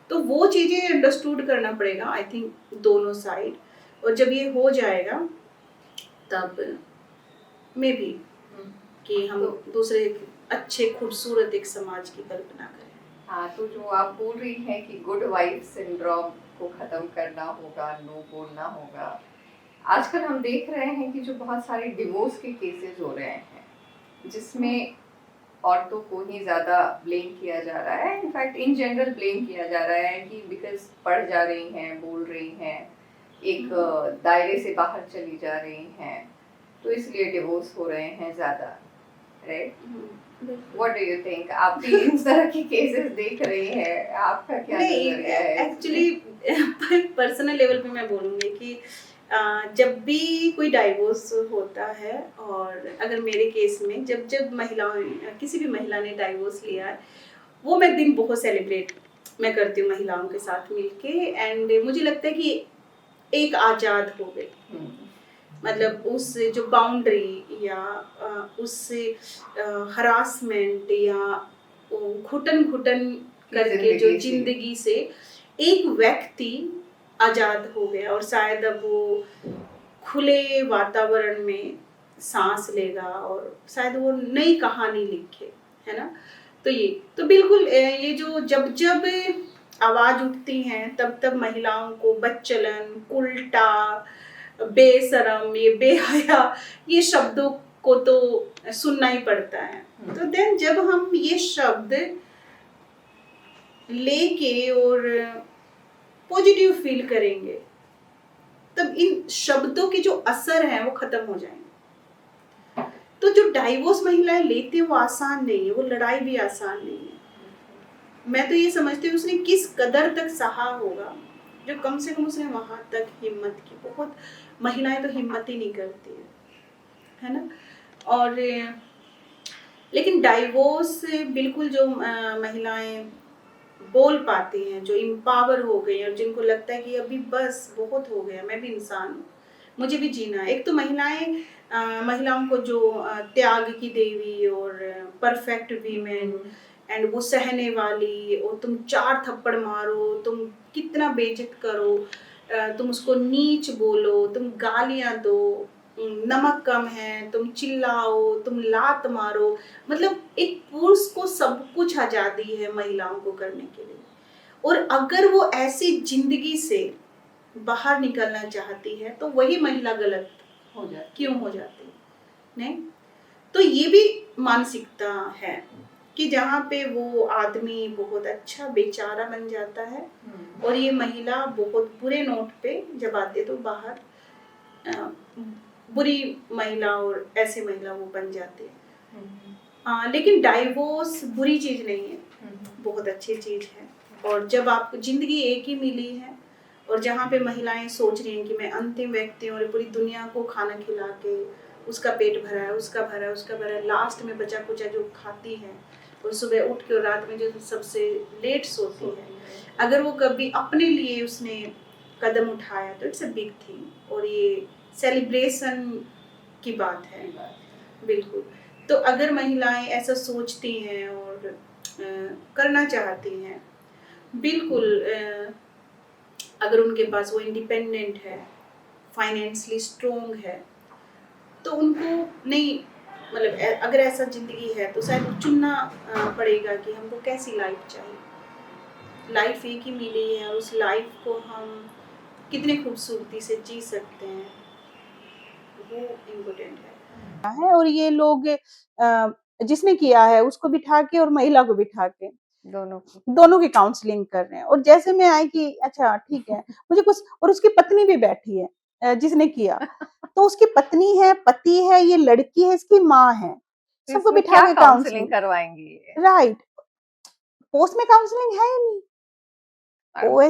तो वो चीजें अंडरस्टूड करना पड़ेगा आई थिंक दोनों साइड, और जब ये हो जाएगा तब में भी कि हम दूसरे अच्छे खूबसूरत एक समाज की कल्पना करें। हाँ, तो जो आप बोल रही हैं कि गुड वाइफ सिंड्रोम को खत्म करना होगा, नो बोलना होगा। आजकल हम देख रहे हैं कि जो बहुत सारे डिवोर्स के केसेस हो रहे हैं, जिसमें औरतों को ही ज़्यादा ब्लेम किया जा रहा है, इनफैक्ट इन जनरल ब्लेम किया जा रहा है कि बिकॉज पढ़ जा रही हैं, बोल रही हैं, एक दायरे से बाहर चली जा रही हैं, तो इसलिए डिवोर्स हो रहे हैं ज़्यादा, right? What do you think? आप भी इस तरह के केसेस देख रही हैं, आपका क्या नहीं, नजरिया है? एक्चुअली पर्सनल लेवल पे मैं बोलूँगी कि जब भी कोई डाइवोर्स होता है, और अगर मेरे केस में जब जब महिलाओं किसी भी महिला ने डाइवोर्स लिया है, वो मैं दिन बहुत सेलिब्रेट मैं करती हूँ महिलाओं के साथ मिलके। एंड मुझे लगता है कि एक आज़ाद हो गई, मतलब उस जो बाउंड्री या उस हरासमेंट या घुटन घुटन करके जो जिंदगी से एक व्यक्ति आजाद हो गया, और शायद अब वो खुले वातावरण में सांस लेगा और शायद वो नई कहानी लिखे, है ना। तो ये तो बिल्कुल ये जो जब जब आवाज उठती हैं तब तब महिलाओं को बदचलन, उल्टा, बेशरम, ये बेहया, ये शब्दों को तो सुनना ही पड़ता है। तो देन जब हम ये शब्द लेके और पॉजिटिव फील करेंगे, तब इन शब्दों के जो असर हैं वो खत्म हो जाएंगे। तो जो डाइवोर्स महिलाएं लेती है वो आसान नहीं है, वो लड़ाई भी आसान नहीं है। मैं तो ये समझती हूँ उसने किस कदर तक सहा होगा, जो कम से कम उसने वहां तक हिम्मत की। बहुत महिलाएं तो हिम्मत ही नहीं करती है ना। और लेकिन डाइवोर्स बिल्कुल जो महिलाएं बोल पाती हैं, जो इम्पावर हो गई और जिनको लगता है कि अभी बस बहुत हो गया, मैं भी इंसान हूँ, मुझे भी जीना है। एक तो महिलाओं को जो त्याग की देवी और परफेक्ट वीमेन, एंड वो सहने वाली, और तुम 4 थप्पड़ मारो, तुम कितना बेइज्जत करो, तुम उसको नीच बोलो, तुम गालियां दो, नमक कम है, तुम चिल्लाओ, तुम लात मारो, मतलब एक पुरुष को सब कुछ आजादी है महिलाओं को करने के लिए। और अगर वो ऐसी जिंदगी से बाहर निकलना चाहती है तो वही महिला गलत हो जाती, क्यों हो जाती है? नहीं, तो ये भी मानसिकता है कि जहाँ पे वो आदमी बहुत अच्छा बेचारा बन जाता है और ये महिला बहुत बुरे नोट पे जब आते तो बाहर बुरी महिला और ऐसे महिला वो बन जाते हैं। लेकिन डाइवोर्स बुरी चीज नहीं है, बहुत अच्छी चीज है। और जब आपको जिंदगी एक ही मिली है और जहाँ पे महिलाएं सोच रही हैं कि मैं अंतिम व्यक्ति हूँ और पूरी दुनिया को खाना खिला के उसका पेट भरा है, उसका भरा है, उसका भरा है, लास्ट में बचा कुचा जो खाती है और सुबह उठ के और रात में जो सबसे लेट सोती है, अगर वो कभी अपने लिए उसने कदम उठाया तो इट्स अ बिग थिंग, और ये सेलिब्रेशन की बात है बिल्कुल। तो अगर महिलाएं ऐसा सोचती हैं और करना चाहती हैं, बिल्कुल अगर उनके पास वो इंडिपेंडेंट है, फाइनेंशियली स्ट्रोंग है, तो उनको नहीं, मतलब अगर ऐसा जिंदगी है तो शायद चुनना पड़ेगा कि हमको कैसी लाइफ चाहिए। लाइफ एक ही मिली है और उस लाइफ को हम कितने खूबसूरती से जी सकते हैं, वो इम्पोर्टेंट है। और ये लोग जिसने किया है उसको बिठा के और महिला को बिठा के दोनों की काउंसलिंग कर रहे हैं। और जैसे मैं आई कि अच्छा ठीक है, मुझे कुछ, और उसकी पत्नी भी बैठी है जिसने किया तो उसकी पत्नी है, पति है, ये लड़की है, इसकी माँ है, सबको बिठा के काउंसलिंग करवाएंगी। राइट। पोस्ट में काउंसलिंग है ही नहीं।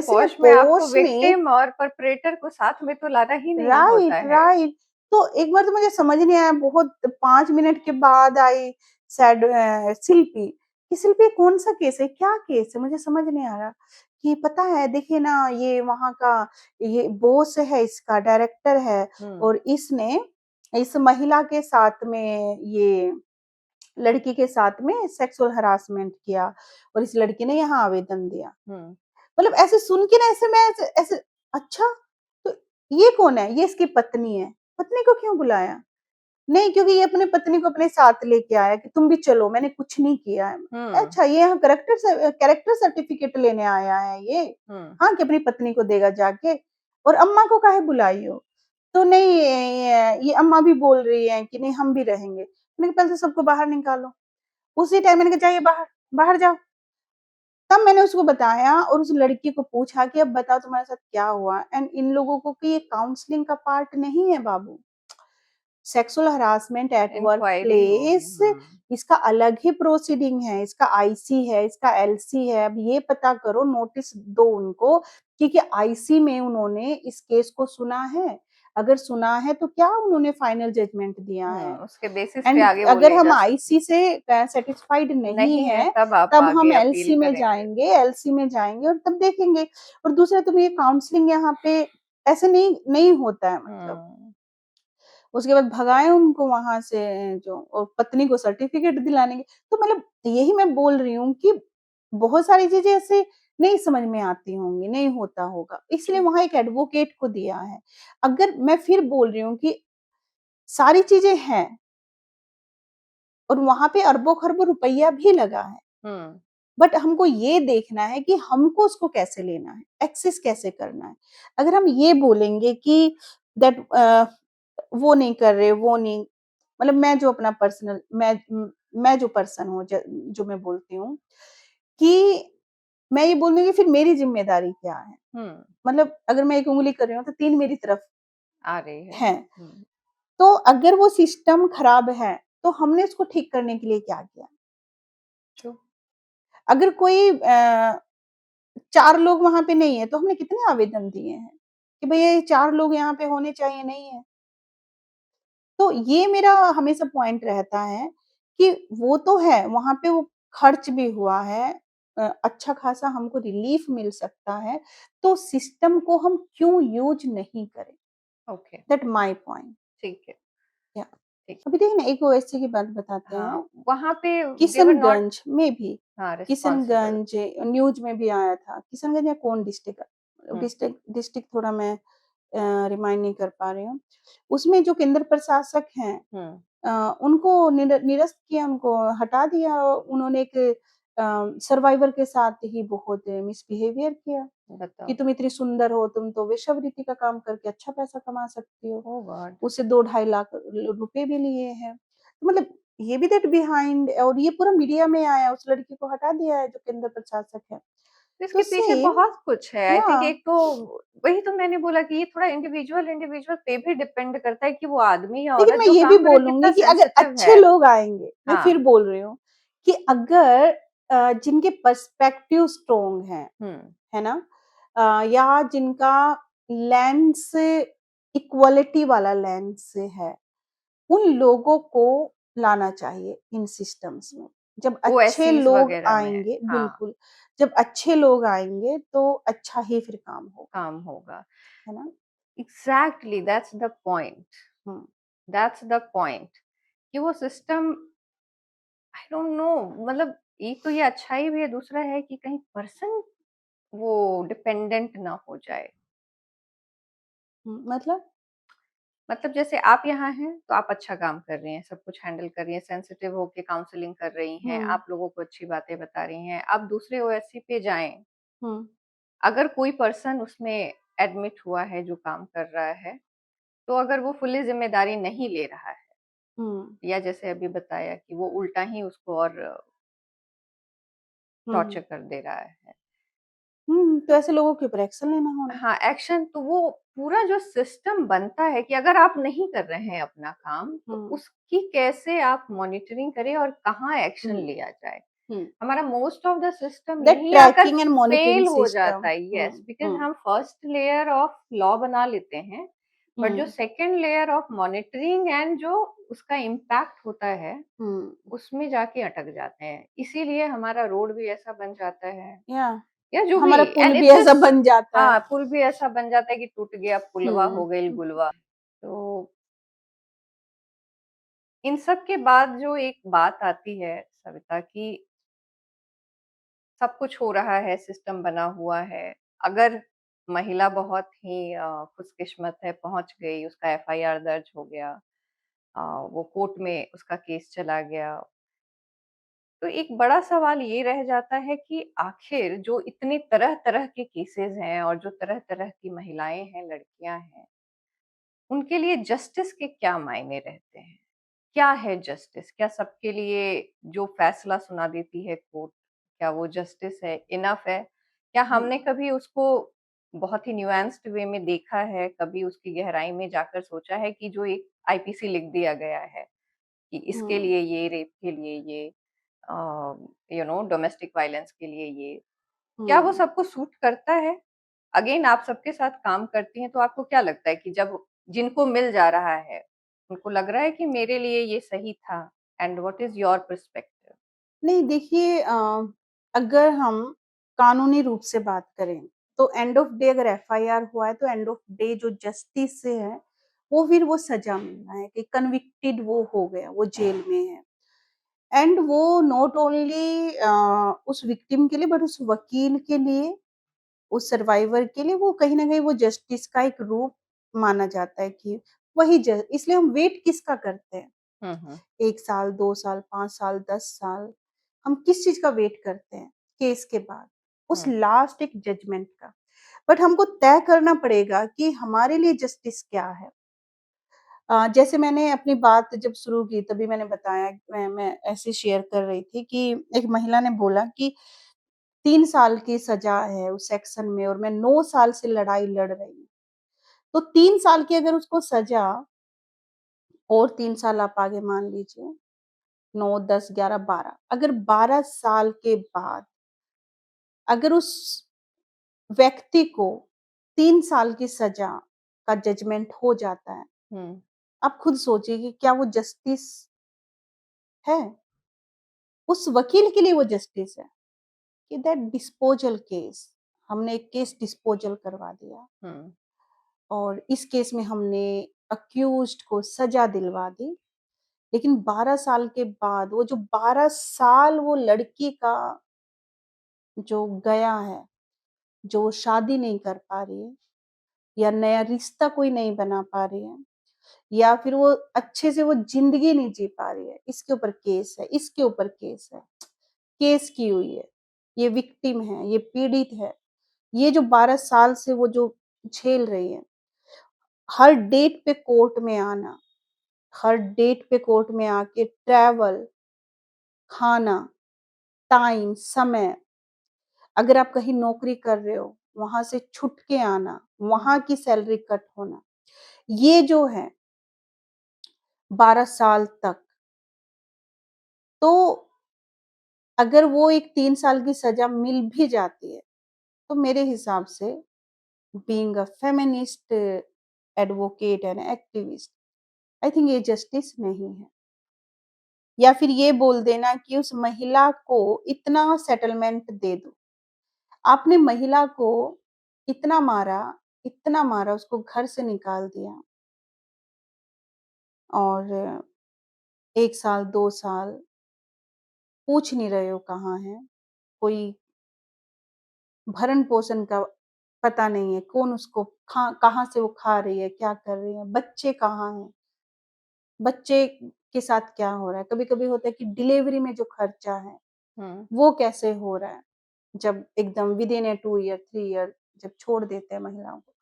पोस्ट में आपको विक्टिम और परपेट्रेटर को साथ में तो लाना ही नहीं होता है। राइट। तो एक बार तो मुझे समझ नहीं आया, बहुत 5 मिनट के बाद आई सैड शिल्पी कि शिल्पी कौन सा केस है, क्या केस है, मुझे समझ नहीं आ रहा। कि पता है देखिए ना, ये वहां का ये बॉस है, इसका डायरेक्टर है, और इसने इस महिला के साथ में, ये लड़की के साथ में सेक्सुअल हरासमेंट किया और इस लड़की ने यहाँ आवेदन दिया। मतलब ऐसे सुन के ना, ऐसे मैं ऐसे अच्छा, तो ये कौन है, ये इसकी पत्नी है, पत्नी को क्यों बुलाया? नहीं, क्योंकि ये अपने पत्नी को अपने साथ लेके आया कि तुम भी चलो, मैंने कुछ नहीं किया है। अच्छा, ये यहाँ कैरेक्टर सर्टिफिकेट लेने आया है ये, हाँ, कि अपनी पत्नी को देगा जाके, और अम्मा को काहे बुलाई हो? तो नहीं, ये अम्मा भी बोल रही है कि नहीं हम भी रहेंगे। मैंने कहा पहले तो सबको बाहर निकालो। उसी टाइम मैंने कहा जाइए बाहर, बाहर जाओ। तब मैंने उसको बताया और उस लड़की को पूछा कि अब बताओ तुम्हारे साथ क्या हुआ? एंड इन लोगों को कि ये काउंसलिंग का पार्ट नहीं है बाबू। Sexual harassment at work inquiry होगी। प्लेस, इसका अलग ही प्रोसीडिंग है, इसका आईसी है, इसका एलसी है। अब ये पता करो, नोटिस दो उनको कि आईसी में उन्होंने इस केस को सुना है, अगर सुना है तो क्या उन्होंने फाइनल जजमेंट दिया है। उसके बेसिस पे एंड आगे वो अगर ले हम जा सकते आईसी से सेटिस्फाइड नहीं नहीं है, है तब आप तब हम आगे एलसी अपील में करेंगे। जाएंगे, एलसी में जाएंगे और तब देखेंगे। और दूसरा, तुम ये काउंसलिंग यहाँ पे ऐसे नहीं नहीं होता है, मतलब उसके बाद भगाए उनको वहां से, जो और पत्नी को सर्टिफिकेट दिलाने के। तो मतलब यही मैं बोल रही हूँ कि बहुत सारी चीजें ऐसे नहीं समझ में आती होंगी, नहीं होता होगा, इसलिए वहां एक एडवोकेट को दिया है। अगर मैं फिर बोल रही हूँ कि सारी चीजें हैं और वहां पे अरबों खरबों रुपया भी लगा है, बट हमको ये देखना है कि हमको उसको कैसे लेना है, एक्सेस कैसे करना है। अगर हम ये बोलेंगे कि दैट वो नहीं कर रहे, वो नहीं, मतलब मैं जो अपना पर्सनल, मैं जो पर्सन हूँ, जो मैं बोलती हूँ कि मैं ये बोल दूंगी फिर मेरी जिम्मेदारी क्या है। मतलब अगर मैं एक उंगली कर रही हूँ तो तीन मेरी तरफ आ रही है। है। तो अगर वो सिस्टम खराब है तो हमने उसको ठीक करने के लिए क्या किया? True. अगर कोई 4 लोग वहां पे नहीं है तो हमने कितने आवेदन दिए हैं कि भैया ये 4 लोग यहाँ पे होने चाहिए, नहीं है। तो ये मेरा हमेशा पॉइंट रहता है कि वो तो है, वहां पे वो खर्च भी हुआ है, अच्छा खासा हमको रिलीफ मिल सकता है, तो सिस्टम को हम क्यों यूज नहीं करें? Okay, that my point. ठीक है। या ठीक। अभी देखिए ना, एक ओएससी की बात बताते हाँ, हैं। वहां पे दे वर नॉट किशनगंज में भी, रिस्पॉन्सिबल। किशनगंज न्यूज में भी आया था, किशनगंज या कौन डिस्ट्रिक्ट, हम्म डिस्ट्रिक्ट थोड़ा मैं रिमाइंड नहीं कर पा रही हूँ। उसमें जो केंद्र प्रशासक हैं, हम्म उनको निरस्त किया, उनको हटा दिया। उन्होंने एक सर्वाइवर के साथ ही बहुत मिसबिहेवियर किया कि बताओ। तुम इतनी सुंदर हो, तुम तो वेश्यावृत्ति का काम करके अच्छा पैसा कमा सकती हो। ओ गॉड। उससे 2-2.5 लाख रुपए भी लिए हैं। तो मतलब ये भी दैट बिहाइंड, और ये पूरा मीडिया में आया, उस लड़की को हटा दिया है जो केंद्र प्रशासक है। इसके तो पीछे सेम, बहुत कुछ है। आई या थिंक एक तो वही तो मैंने बोला कि ये थोड़ा इंडिविजुअल इंडिविजुअल पे भी डिपेंड करता है कि वो आदमी या लेकिन औरत मैं जो ये भी काम कर रहे कितना बोलूंगी कि अगर सेंसिटिव अच्छे है। लोग आएंगे, मैं हाँ। फिर बोल रही हूँ कि अगर जिनके पर्सपेक्टिव स्ट्रोंग है ना, या जिनका लेंस इक्वलिटी वाला लेंस है, उन लोगों को लाना चाहिए इन सिस्टम्स में। जब अच्छे ओएससीज लोग वगैरह में। आएंगे, हाँ, बिल्कुल, जब अच्छे लोग आएंगे तो अच्छा ही फिर काम होगा, काम होगा। है ना। Exactly, that's the point. Hmm that's the point कि वो सिस्टम, आई डोंट नो, मतलब एक तो ये अच्छाई भी है, दूसरा है कि कहीं पर्सन वो डिपेंडेंट ना हो जाए। मतलब मतलब जैसे आप यहाँ हैं तो आप अच्छा काम कर रही हैं, सब कुछ हैंडल कर रही हैं, सेंसिटिव होके काउंसलिंग कर रही हैं, हम्म आप लोगों को अच्छी बातें बता रही हैं। आप दूसरे ओएससी पे जाएं, हम्म अगर कोई पर्सन उसमें एडमिट हुआ है जो काम कर रहा है, तो अगर वो फुल्ली जिम्मेदारी नहीं ले रहा है, हम्म या जैसे अभी बताया कि वो उल्टा ही उसको और हम्म टॉर्चर कर दे रहा है। तो ऐसे लोगों के ऊपर एक्शन लेना होना। हाँ, एक्शन तो वो पूरा जो सिस्टम बनता है कि अगर आप नहीं कर रहे हैं अपना काम, तो हम्म उसकी कैसे आप मॉनिटरिंग करें और कहाँ एक्शन हम्म लिया जाए। हम्म हमारा most of the system that यही आकर ट्रैकिंग एंड मॉनिटरिंग फेल हो सिस्टम। जाता है। यस, बिकॉज हम फर्स्ट लेयर ऑफ लॉ बना लेते हैं, बट जो hmm second layer of monitoring and जो उसका इम्पैक्ट होता है, हम्म उसमें जाके अटक जाते हैं। इसीलिए हमारा रोड भी ऐसा बन जाता है, या या जो भी, हमारा पुल एंड भी इट्स ऐसा जस्ट, बन जाता है। हाँ, पुल भी ऐसा बन जाता है कि टूट गया पुलवा, हो गई हम्म गुलवा। तो इन सब के बाद जो एक बात आती है सविता की, सब कुछ हो रहा है, सिस्टम बना हुआ है, अगर महिला बहुत ही खुशकिस्मत है, पहुंच गई, उसका एफआईआर दर्ज हो गया, वो कोर्ट में उसका केस चला गया, तो एक बड़ा सवाल ये रह जाता है कि आखिर जो इतने तरह तरह के केसेस हैं और जो तरह तरह की महिलाएं हैं, लड़कियां हैं, उनके लिए जस्टिस के क्या मायने रहते हैं। क्या है जस्टिस? क्या सबके लिए जो फैसला सुना देती है कोर्ट, क्या वो जस्टिस है, इनफ है? क्या हुँ, हमने कभी उसको बहुत ही न्यूएंस्ड वे में देखा है, कभी उसकी गहराई में जाकर सोचा है कि जो एक आईपीसी लिख दिया गया है कि इसके हुँ, लिए ये, रेप के लिए ये, डोमेस्टिक वायलेंस के लिए ये, क्या वो हुँ। सबको सूट करता है? अगेन आप सबके साथ काम करती हैं, तो आपको क्या लगता है कि जब जिनको मिल जा रहा है, उनको लग रहा है कि मेरे लिए ये सही था? And what is your perspective? नहीं देखिए अगर हम कानूनी रूप से बात करें, तो एंड ऑफ डे अगर एफआईआर हुआ है, तो एंड ऑफ डे जो जस्टिस से है, वो फिर वो सज़ा मिलना है कि कन्विक्टेड वो हो गया, वो जेल में है। एंड वो नॉट ओनली उस विक्टिम के लिए बट उस वकील के लिए, उस सर्वाइवर के लिए वो कहीं न कहीं वो जस्टिस का एक रूप माना जाता है कि वही ज इसलिए हम वेट किसका करते हैं? हुँ, हुँ, 1 साल, 2 साल, 5 साल, 10 साल, हम किस चीज़ का वेट करते हैं? केस के बाद, उस हुँ, लास्ट एक जजमेंट का। बट हमको तय करना पड़ेगा कि हमारे लिए जस्टिस क्या है? जैसे मैंने अपनी बात जब शुरू की तभी मैंने बताया मैं ऐसे शेयर कर रही थी कि एक महिला ने बोला कि 3 साल की सज़ा है उस सेक्शन में और मैं 9 साल से लड़ाई लड़ रही हूँ। तो 3 साल की अगर उसको सज़ा और 3 साल आप आगे मान लीजिए 9, 10, 11, 12 अगर 12 साल के बाद अगर उस व्यक्ति को 3 साल की सज़ा का जजमेंट हो जाता है, हुँ, आप खुद सोचिए कि क्या वो जस्टिस है? उस वकील के लिए वो जस्टिस है कि दैट डिस्पोज़ल केस हमने एक केस डिस्पोज़ल करवा दिया हुँ, और इस केस में हमने अक्यूज़्ड को सज़ा दिलवा दी। लेकिन 12 साल के बाद वो जो 12 साल वो लड़की का जो गया है, जो शादी नहीं कर पा रही है या नया रिश्ता कोई नहीं बना पा रही है या फिर वो अच्छे से वो ज़िंदगी नहीं जी पा रही है, इसके ऊपर केस है, इसके ऊपर केस है। केस की हुई है, ये विक्टिम है, ये पीड़ित है। ये जो 12 साल से वो जो झेल रही है, हर डेट पे कोर्ट में आना, हर डेट पे कोर्ट में आके ट्रैवल, खाना, टाइम, समय अगर आप कहीं नौकरी कर रहे हो, वहाँ से छूट के आना, हुँ, वहाँ की सैलरी कट होना, ये जो है 12 साल तक, तो अगर वो एक 3 साल की सज़ा मिल भी जाती है, तो मेरे हिसाब से being a feminist advocate and activist, I think ये जस्टिस नहीं है। या फिर ये बोल देना कि उस महिला को इतना सेटलमेंट दे दो। आपने महिला को इतना मारा, उसको घर से निकाल दिया और 1 साल, 2 साल पूछ नहीं रहे हो कहाँ है, कोई भरण-पोषण का पता नहीं है, कौन उसको कहाँ से वो खा रही है, क्या कर रही है, बच्चे कहाँ हैं, बच्चे के साथ क्या हो रहा है। कभी-कभी होता है कि डिलीवरी में जो खर्चा है, हुँ, वो कैसे हो रहा है, जब एकदम विदिन ए 2 ईयर, 3 ईयर जब छोड़ देते हैं महिलाओं को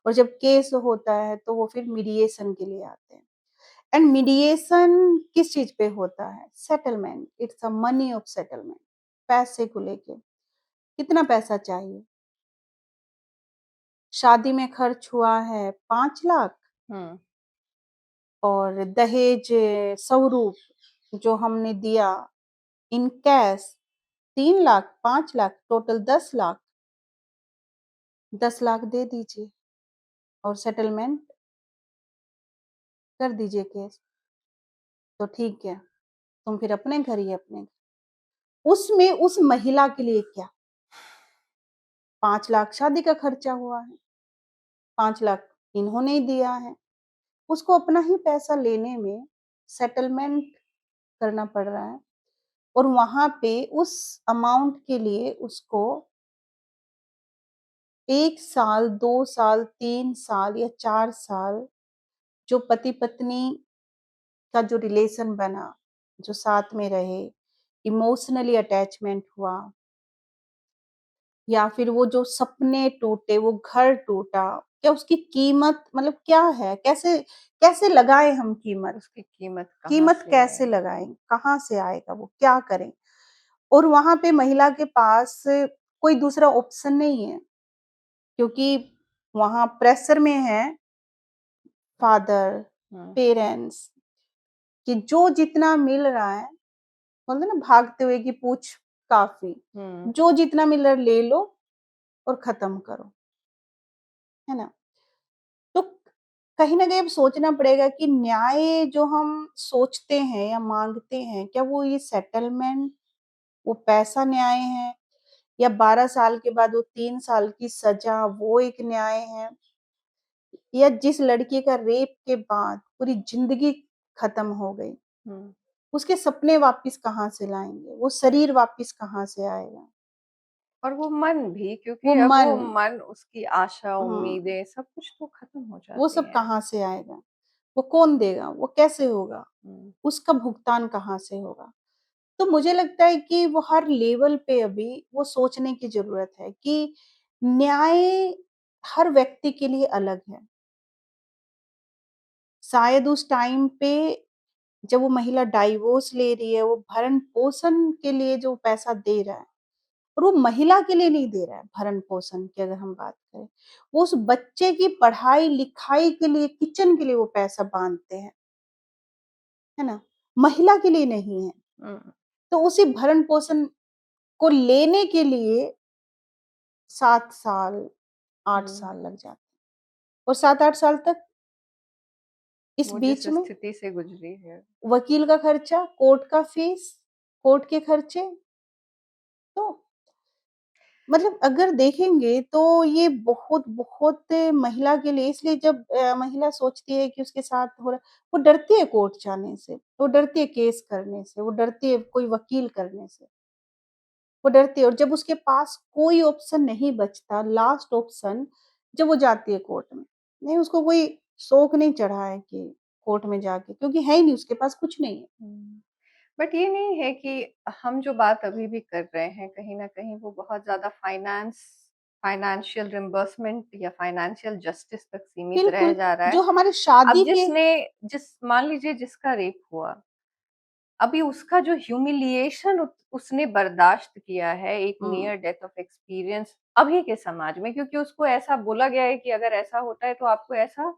और जब केस होता है, तो वो फिर मीडिएशन के लिए आते हैं। एंड मीडिएशन किस चीज़ पे होता है? Settlement, it's a money of settlement, पैसे को लेके। कितना पैसा चाहिए? शादी में खर्च हुआ है 5 लाख हुँ, और दहेज स्वरूप जो हमने दिया in cash 3 lakh, 5 lakh total 10 lakh, 10 lakh दे दीजिए और सेटलमेंट कर दीजिए केस, तो ठीक है, तुम फिर अपने घर ही अपने उसमें उस महिला के लिए क्या? 5 लाख शादी का खर्चा हुआ है, 5 लाख इन्होंने ही दिया है। उसको अपना ही पैसा लेने में सेटलमेंट करना पड़ रहा है और वहाँ पे उस अमाउंट के लिए उसको 1 साल, 2 साल, 3 साल या 4 साल जो पति-पत्नी का जो रिलेशन बना, जो साथ में रहे, इमोशनली अटैचमेंट हुआ या फिर वो जो सपने टूटे, वो घर टूटा, क्या उसकी कीमत मतलब क्या है? कैसे कैसे लगाएँ हम कीमत? उसकी कीमत कहाँ कीमत से कैसे आए? लगाएँ? कहाँ से आएगा वो? क्या करें? और वहाँ पे महिला के पास कोई दूसरा ऑप्शन नहीं है, क्योंकि वहाँ प्रेशर में है फादर, हुँ, पेरेंट्स कि जो जितना मिल रहा है, बोलते हैं ना भागते हुए की पूछ काफ़ी, हुँ, जो जितना मिल रहा है ले लो और खत्म करो, है ना? तो कहीं न कहीं अब सोचना पड़ेगा कि न्याय जो हम सोचते हैं या माँगते हैं, क्या वो ये सेटलमेंट, वो पैसा न्याय है या 12 साल के बाद वो 3 साल की सज़ा वो एक न्याय है? या जिस लड़की का रेप के बाद पूरी ज़िंदगी खत्म हो गई, हुँ। उसके सपने वापस कहाँ से लाएँगे? वो शरीर वापस कहाँ से आएगा? और वो मन भी, वो क्योंकि अब मन वो मन, उसकी आशा, हाँ, उम्मीदें सब कुछ तो खत्म हो वो जाती सब हैं। कहाँ से आएगा? वो कौन देगा? वो कैसे होगा? हुँ, उसका भुगतान कहाँ से होगा? तो मुझे लगता है कि वो हर लेवल पे अभी वो सोचने की ज़रूरत है कि न्याय हर व्यक्ति के लिए अलग है। शायद उस टाइम पे जब वो महिला डाइवोर्स ले रही है, वो भरण-पोषण के लिए जो पैसा दे रहा है और वो महिला के लिए नहीं दे रहा है भरण-पोषण की अगर हम बात करें। वो उस बच्चे की पढ़ाई-लिखाई के लिए, किचन के लिए वो पैसा बाँधते हैं, है ना? महिला के लिए नहीं है। हुँ, तो उसी भरण-पोषण को लेने के लिए 7 साल, 8 हुँ। साल लग जाते हैं और 7-8 साल तक इस वो जिस बीच में स्थिति से गुज़री है। वकील का खर्चा, कोर्ट का फीस, कोर्ट के खर्चे, तो मतलब अगर देखेंगे तो ये बहुत महिला के लिए इसलिए जब महिला सोचती है कि उसके साथ हो रहा वो डरती है कोर्ट जाने से, वो डरती है केस करने से, वो डरती है कोई वकील करने से, वो डरती है और जब उसके पास कोई ऑप्शन नहीं बचता, लास्ट ऑप्शन जब वो जाती है कोर्ट में, नहीं उसको कोई शौक नहीं चढ़ा है कि कोर्ट में जाके क्योंकि है ही नहीं उसके पास कुछ नहीं है। हुँ। बट ये नहीं है कि हम जो बात अभी भी कर रहे हैं, कहीं न कहीं वो बहुत ज़्यादा फाइनेंशियल रिम्बर्समेंट या फाइनेंशियल जस्टिस तक सीमित रह बिल्कुल, जा रहा जो है। हमारे अब शादी के मान लीजिए जिसका रेप हुआ, अभी उसका जो ह्यूमिलिएशन उसने बर्दाश्त किया है, एक हुँ, नियर डेथ ऑफ एक्सपीरियंस अभी के समाज में, क्योंकि उसको ऐसा बोला गया है कि अगर ऐसा होता है तो आपको ऐसा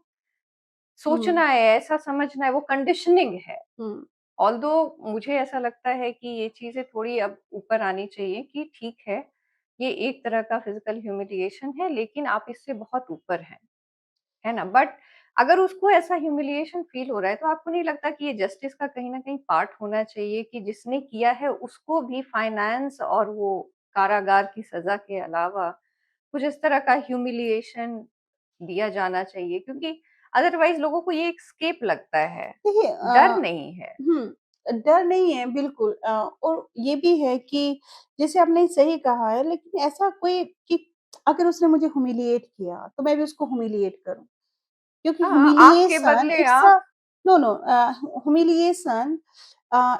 हुँ, सोचना है, ऐसा समझना है, वो कंडीशनिंग है। हुँ, ऑल्दो मुझे ऐसा लगता है कि ये चीज़ें थोड़ी अब ऊपर आनी चाहिए कि ठीक है, ये एक तरह का फिज़िकल ह्यूमिलिएशन है, लेकिन आप इससे बहुत ऊपर हैं, है ना? बट अगर उसको ऐसा ह्यूमिलिएशन फ़ील हो रहा है, तो आपको नहीं लगता कि ये जस्टिस का कहीं न कहीं पार्ट होना चाहिए कि जिसने किया है उसको भी फाइनेंस और वो कारागार की सज़ा के अलावा कुछ इस तरह का ह्यूमिलिएशन दिया जाना चाहिए? क्योंकि अदरवाइज़ लोगों को ये एक एस्केप लगता है, देखिए डर नहीं है। डर नहीं है बिल्कुल और ये भी है कि जैसे आपने सही कहा है लेकिन ऐसा कोई कि अगर उसने मुझे ह्यूमिलिएट किया तो मैं भी उसको ह्यूमिलिएट करूँ क्योंकि हाँ, आँख के ह्यूमिलिएशन बदले इट्स अ आँख। No no humiliation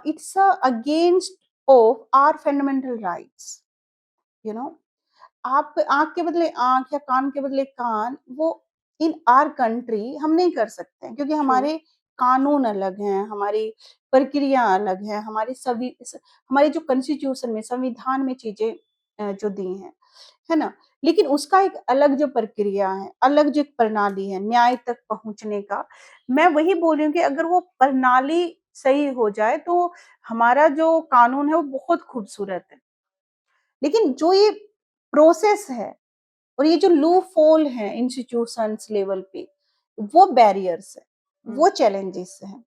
it's a against of our fundamental rights you know आप आँख के बदले आँख या कान के बदले कान वो इन आवर कंट्री हम नहीं कर सकते हैं क्योंकि ट्रू। हमारे कानून अलग हैं, हमारी प्रक्रिया अलग है, हमारे जो कॉन्स्टिट्यूशन में संविधान में चीज़ें जो दी हैं, है ना? लेकिन उसका एक अलग जो प्रक्रिया है, अलग जो एक प्रणाली है न्याय तक पहुँचने का, मैं वही बोल रही हूँ कि अगर वो प्रणाली सही हो जाए तो हमारा जो कानून है वो बहुत खूबसूरत है। लेकिन जो ये प्रोसेस है और ये जो लूपहोल है इंस्टीट्यूशंस लेवल पे, वो बैरियर्स है, हुँ, वो चैलेंजेस हैं।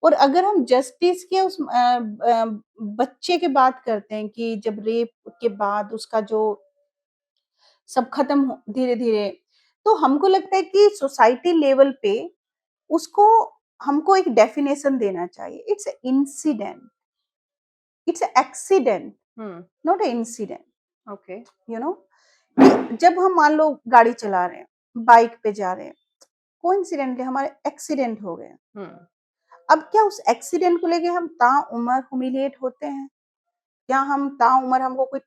और अगर हम जस्टिस के उस बच्चे की बात करते हैं कि जब रेप के बाद उसका जो सब खत्म हो धीरे-धीरे, तो हमको लगता है कि सोसाइटी लेवल पे उसको हमको एक डेफिनेशन देना चाहिए। It's a incident, it's a accident, hmm, not a incident, okay. You know? कि जब हम मान लो गाड़ी चला रहे हैं, बाइक पे जा रहे हैं, कोइंसिडेंटली हमारे एक्सीडेंट हो गए। हुँ, अब क्या उस एक्सीडेंट को लेके हम ताउम्र ह्यूमिलिएट होते हैं? क्या हम ताउम्र हमको कोई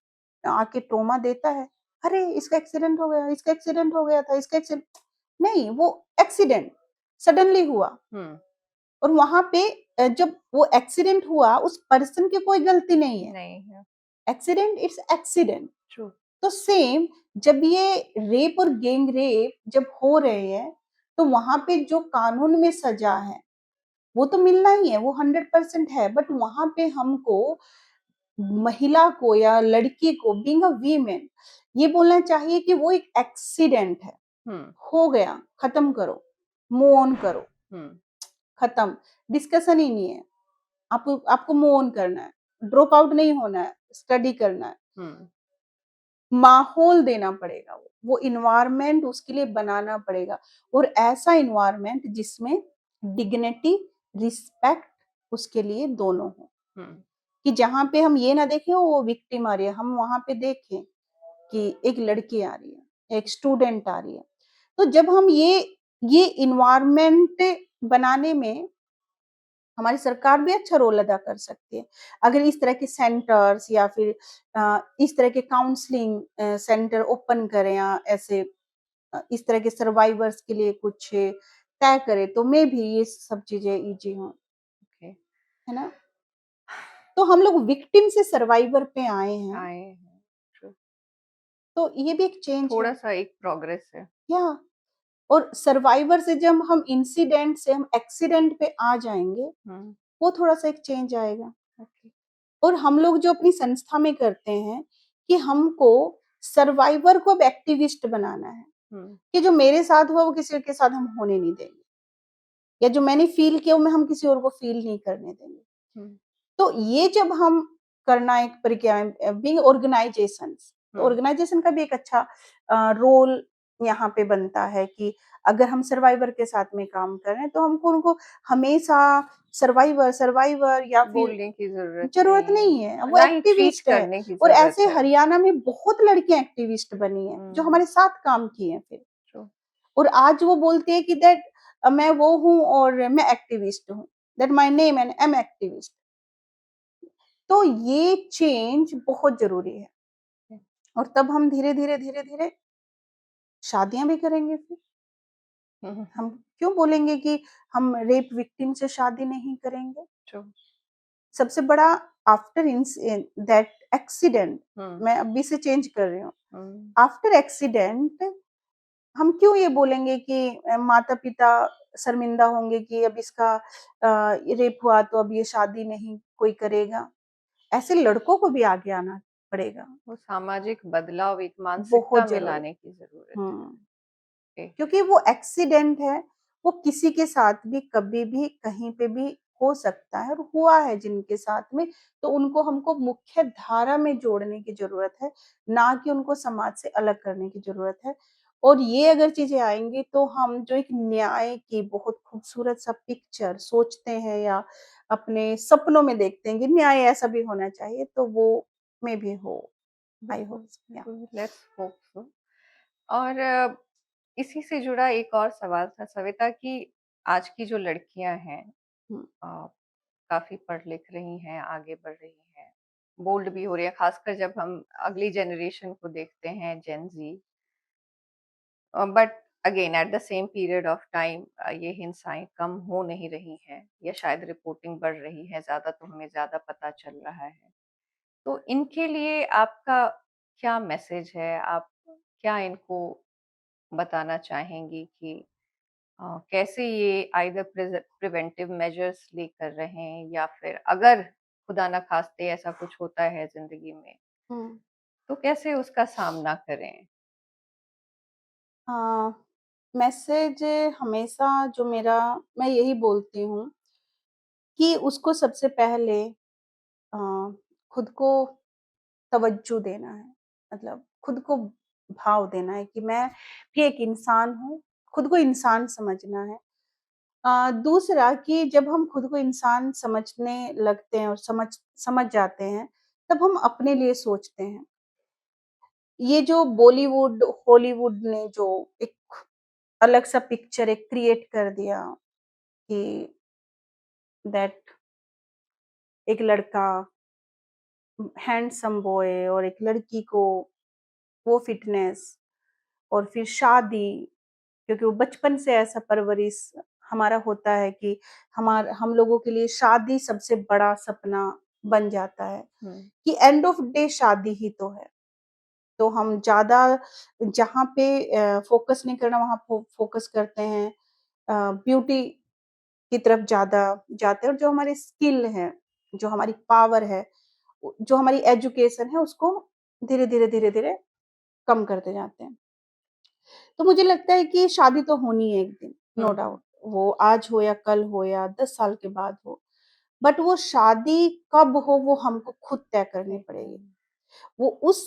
आके ट्रॉमा देता है? अरे इसका एक्सीडेंट हो गया, इसका एक्सीडेंट हो गया था, इसका एक्सीडेंट नहीं, वो एक्सीडेंट सडनली हुआ। और वहां पे जब वो एक्सीडेंट हुआ, उस पर्सन की कोई गलती नहीं है। नहीं है। Accident it's accident. ट्रू। तो सेम जब ये रेप और गैंग रेप जब हो रहे हैं, तो वहां पे जो कानून में सजा है वो तो मिलना ही है, वो 100% है। बट वहां पे हमको महिला को या लड़की को बीइंग अ वीमेन ये बोलना चाहिए कि वो एक एक्सीडेंट है, हो गया, खत्म करो, मूव ऑन करो, खत्म, डिस्कशन ही नहीं है। आपको मूव ऑन करना है, ड्रॉप आउट नहीं होना है, स्टडी करना है, माहौल देना पड़ेगा, वो इन्वायरमेंट उसके लिए बनाना पड़ेगा। और ऐसा इन्वायरमेंट जिसमें डिग्निटी, रिस्पेक्ट उसके लिए दोनों हो, कि जहां पे हम ये ना देखें वो विक्टिम आ रही है, हम वहां पे देखें कि एक लड़की आ रही है, एक स्टूडेंट आ रही है। तो जब हम ये इन्वायरमेंट बनाने में हमारी सरकार भी अच्छा रोल अदा कर सकती है। अगर इस तरह के सेंटर्स या फिर इस तरह के काउंसलिंग सेंटर ओपन करें, या ऐसे इस तरह के सर्वाइवर्स के लिए कुछ तय करे, तो मे भी ये सब चीजें इजी हों, ओके। है ना। तो हम लोग विक्टिम से सर्वाइवर पे आए हैं, आए हैं। ट्रू। तो ये भी एक चेंज है, थोड़ा सा एक प्रोग्रेस है। या और सर्वाइवर से जब हम इंसिडेंट से हम एक्सीडेंट पे आ जाएंगे, वो थोड़ा सा एक चेंज आएगा। ओके। और हम लोग जो अपनी संस्था में करते हैं कि हमको सर्वाइवर को अब एक्टिविस्ट बनाना है, कि जो मेरे साथ हुआ वो किसी के साथ हम होने नहीं देंगे, या जो मैंने फील किया वो हम किसी और को फील नहीं करने देंगे। तो ये जब हम करना एक प्रक्रिया बीइंग ऑर्गेनाइजेशन, तो ऑर्गेनाइजेशन का भी एक अच्छा रोल यहाँ पे बनता है कि अगर हम सर्वाइवर के साथ में काम कर रहे हैं, तो हमको उनको हमेशा सर्वाइवर सर्वाइवर या फिर बोलने की जरूरत नहीं है, वो ना ही ट्रीट एक्टिविस्ट है। करने की और जरूरत ऐसे है। हरियाणा में बहुत लड़कियां एक्टिविस्ट बनी हैं जो हमारे साथ काम की हैं फिर। True. और आज वो बोलती है कि दैट मैं वो हूँ और मैं एक्टिविस्ट हूँ, that my name and I am activist. तो ये चेंज बहुत जरूरी है। और तब हम धीरे धीरे धीरे धीरे शादियां भी करेंगे फिर। हम क्यों बोलेंगे कि हम रेप विक्टिम से शादी नहीं करेंगे। True. सबसे बड़ा आफ्टर दैट एक्सीडेंट, मैं अभी से चेंज कर रही हूँ, आफ्टर एक्सीडेंट हम क्यों ये बोलेंगे कि माता पिता शर्मिंदा होंगे कि अब इसका रेप हुआ तो अब ये शादी नहीं कोई करेगा। ऐसे लड़कों को भी आगे आना पड़ेगा, वो सामाजिक बदलाव एक मानसिकता बहुत में जरूरी। लाने की जरूरत है। क्योंकि वो एक्सीडेंट है, वो किसी के साथ भी कभी भी कहीं पे भी हो सकता है, और हुआ है जिनके साथ में, तो उनको हमको मुख्य धारा में जोड़ने की जरूरत है, ना कि उनको समाज से अलग करने की जरूरत है। और ये अगर चीजें आएंगी तो हम जो एक न्याय की बहुत खूबसूरत सा पिक्चर सोचते हैं या अपने सपनों में देखते हैं कि न्याय ऐसा भी होना चाहिए, तो वो में भी हो। I hope. Let's hope so. और इसी से जुड़ा एक और सवाल था सविता कि आज की जो लड़कियां हैं काफी पढ़ लिख रही हैं, आगे बढ़ रही हैं, बोल्ड भी हो रही है, खासकर जब हम अगली जनरेशन को देखते हैं, Gen Z. But again at the same period of time ये हिंसाएं कम हो नहीं रही हैं, या शायद रिपोर्टिंग बढ़ रही है ज्यादा, तो हमें ज्यादा पता चल रहा है। तो इनके लिए आपका क्या मैसेज है? आप क्या इनको बताना चाहेंगी कि कैसे ये आइदर प्रिवेंटिव मेजर्स लेकर रहें, या फिर अगर खुदा ना खास्ते ऐसा कुछ होता है जिंदगी में, तो कैसे उसका सामना करें? मैसेज हमेशा जो मेरा, मैं यही बोलती हूँ कि उसको सबसे पहले खुद को तवज्जो देना है, मतलब खुद को भाव देना है कि मैं भी एक इंसान हूँ, खुद को इंसान समझना है। दूसरा कि जब हम खुद को इंसान समझने लगते हैं और समझ जाते हैं, तब हम अपने लिए सोचते हैं। ये जो बॉलीवुड हॉलीवुड ने जो एक अलग सा पिक्चर एक क्रिएट कर दिया कि दैट एक लड़का हैंडसम बॉय और एक लड़की को वो फ़िटनेस और फिर शादी, क्योंकि वो बचपन से ऐसा परवरिश हमारा होता है कि हम लोगों के लिए शादी सबसे बड़ा सपना बन जाता है हुँ, कि एंड ऑफ डे शादी ही तो है। तो हम ज़्यादा जहाँ पे फ़ोकस नहीं करना वहाँ फ़ोकस करते हैं। ब्यूटी की तरफ ज़्यादा जाते हैं और जो हमारी स्किल है, जो हमारी पावर है, जो हमारी एजुकेशन है उसको धीरे-धीरे, धीरे-धीरे कम करते जाते हैं। तो मुझे लगता है कि शादी तो होनी है एक दिन, हुँ, नो हुँ, डाउट। वो आज हो या कल हो या 10 साल के बाद हो। बट वो शादी कब हो वो हमको खुद तय करनी पड़ेगी। एकदम। वो उस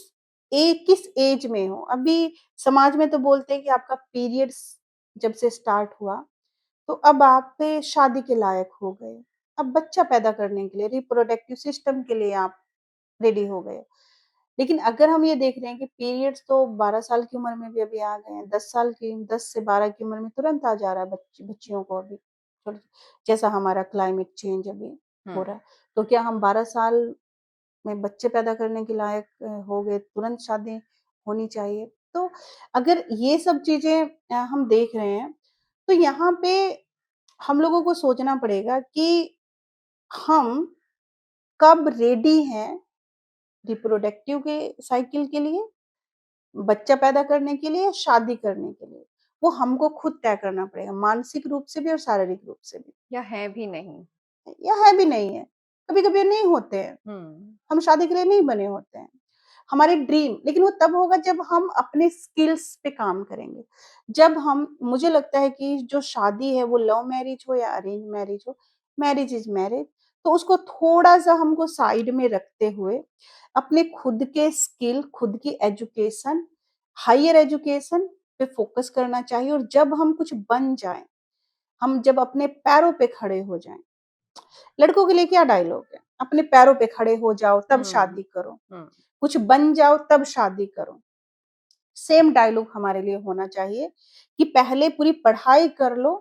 किस एज में हो। अभी समाज में तो बोलते हैं कि आपका पीरियड्स जब से स्टार्ट हुआ, तो अब आप शादी के लायक हो गए। अब बच्चा पैदा करने के लिए, रिप्रोडक्टिव सिस्टम के लिए आप रेडी हो गए। लेकिन अगर हम ये देख रहे हैं कि पीरियड्स तो 12 साल की उम्र में भी अभी आ गए हैं, 10 से 12 की उम्र में तुरंत आ जा रहा है बच्चियों को अभी। छोटे जैसा हमारा क्लाइमेट चेंज अभी हो हुँ, रहा है। तो क्या हम 12 साल में बच्चे पैदा करने के लायक हो गए, तुरंत शादी होनी चाहिए? तो अगर ये सब चीज़ें हम देख रहे हैं, तो यहाँ पे हम लोगों को सोचना पड़ेगा कि हम कब रेडी हैं रिप्रोडक्टिव के साइकिल के लिए, बच्चा पैदा करने के लिए, शादी करने के लिए। वो हमको खुद तय करना पड़ेगा, मानसिक रूप से भी और शारीरिक रूप से भी। या है भी नहीं। या है भी नहीं है, कभी-कभी नहीं होते हैं, हुँ, हम शादी के लिए नहीं बने होते हैं। हमारे ड्रीम लेकिन वो तब होगा जब हम अपने स्किल्स पे काम करेंगे। जब हम मुझे लगता है कि जो शादी है वो लव मैरिज हो या अरेंज मैरिज हो, मैरिज इज़ मैरिज, तो उसको थोड़ा-सा हमको साइड में रखते हुए अपने खुद के स्किल, खुद की एजुकेशन, हायर एजुकेशन पे फ़ोकस करना चाहिए और जब हम कुछ बन जाएँ, हम जब अपने पैरों पे खड़े हो जाएँ। लड़कों के लिए क्या डायलॉग है, अपने पैरों पे खड़े हो जाओ तब हुँ, शादी करो, हुँ, कुछ बन जाओ तब शादी करो। सेम डायलॉग हमारे लिए होना चाहिए कि पहले पूरी पढ़ाई कर लो,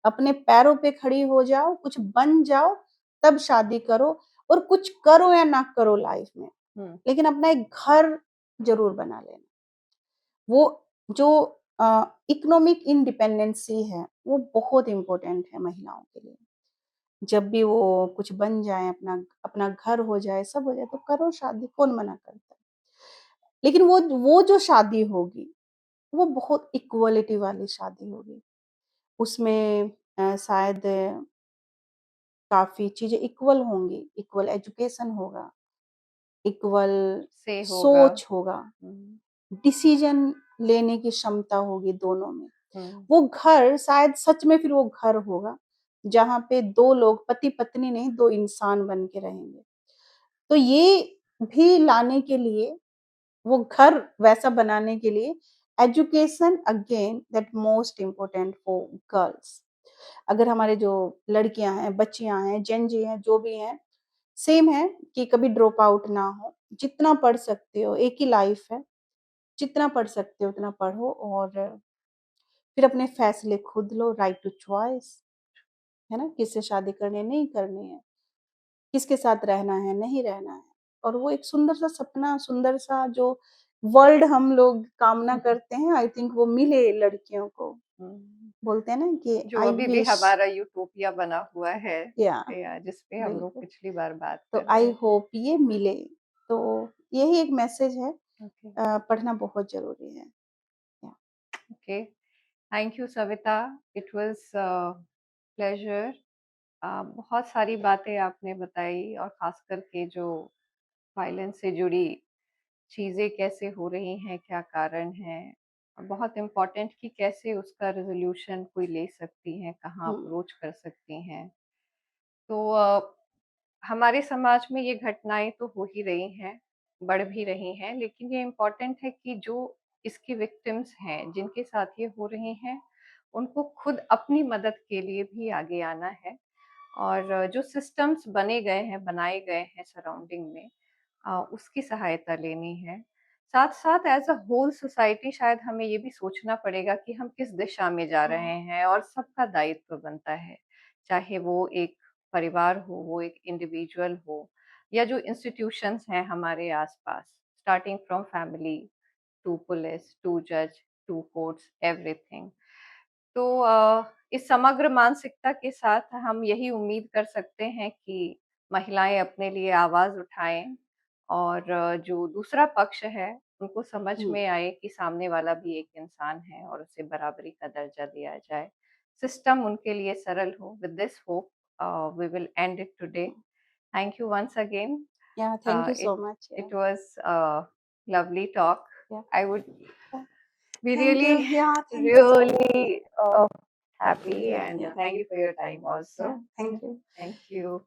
अपने पैरों पे खड़ी हो जाओ, कुछ बन जाओ, तब शादी करो और कुछ करो या ना करो लाइफ में, हुँ, लेकिन अपना एक घर ज़रूर बना लेना। वो जो इकोनॉमिक इंडिपेंडेंसी है, वो बहुत इम्पोर्टेंट है महिलाओं के लिए। जब भी वो कुछ बन जाए, अपना अपना घर हो जाए, सब हो जाए, तो करो शादी, कौन मना करता है? लेकिन वो जो शादी होगी वो बहुत इक्वालिटी वाली शादी होगी। उसमें शायद काफ़ी चीज़ें इक्वल होंगी, इक्वल एजुकेशन होगा, इक्वल से होगा। सोच होगा, हुँ, डिसीज़न लेने की क्षमता होगी दोनों में। हुँ, वो घर शायद सच में फिर वो घर होगा, जहाँ पे 2 लोग पति-पत्नी नहीं 2 इंसान बन के रहेंगे। तो ये भी लाने के लिए वो घर वैसा बनाने के लिए education again that most important for girls. अगर हमारे जो लड़कियां हैं, बच्चियां हैं, जेन जी हैं, जो भी हैं, सेम है कि कभी ड्रॉप आउट ना हो। जितना पढ़ सकते हो, एक ही लाइफ है, जितना पढ़ सकते हो उतना पढ़ो और फिर अपने फैसले खुद लो, राइट टू चॉइस, है ना? किससे शादी करनी है, नहीं करनी है, किसके साथ रहना है, नहीं रहना है। और वो एक सुंदर-सा सपना, सुंदर-सा जो वर्ल्ड हम लोग कामना हुँ, करते हैं, आई थिंक वो मिले लड़कियों को। हुँ। बोलते हैं ना कि जो आई अभी भी विश हमारा यूटोपिया बना हुआ है, या या जिस पे हम लोग बिल्कुल, पिछली बार बात तो कर आई रहे थे। होप ये मिले। तो यही एक मैसेज है, ओके, पढ़ना बहुत ज़रूरी है। या okay. Thank you Savita, it was pleasure. बहुत सारी बातें आपने बताई और ख़ास करके जो वायलेंस से जुड़ी चीज़ें कैसे हो रही हैं, क्या कारण हैं, और बहुत इम्पोर्टेंट कि कैसे उसका रेज़ोल्यूशन कोई ले सकती हैं, कहाँ हुँ, अप्रोच कर सकती हैं। तो हमारे समाज में ये घटनाएँ तो हो ही रही हैं, बढ़ भी रही हैं, लेकिन ये इम्पोर्टेंट है कि जो इसकी विक्टिम्स हैं, जिनके साथ ये हो रही हैं, उनको खुद अपनी मदद के लिए भी आगे आना है। और जो सिस्टम्स बने गए हैं, बनाए गए हैं सराउंडिंग में, उसकी सहायता लेनी है। साथ-साथ एज़ अ होल सोसाइटी शायद हमें ये भी सोचना पड़ेगा कि हम किस दिशा में जा रहे हैं, और सबका दायित्व बनता है। चाहे वो एक परिवार हो, वो एक इंडिविजुअल हो, या जो इंस्टीट्यूशंस हैं हमारे आस-पास, starting from family, to police, to जज, टू कोर्ट्स, एवरीथिंग। तो इस समग्र मानसिकता के साथ हम यही उम्मीद कर सकते हैं कि महिलाएं अपने लिए आवाज उठाएं और जो दूसरा पक्ष है उनको समझ हम्म, में आए कि सामने वाला भी एक इंसान है और उसे बराबरी का दर्जा दिया जाए, सिस्टम उनके लिए सरल हो। With this hope we will end it today. Thank you once again. yeah, thank you It so much. Yeah, it was a lovely talk. yeah, I would yeah. be Thank you. really, Yeah, thank you so much. really happy, and Yeah, thank you for your time yeah, also. thank you. Thank you.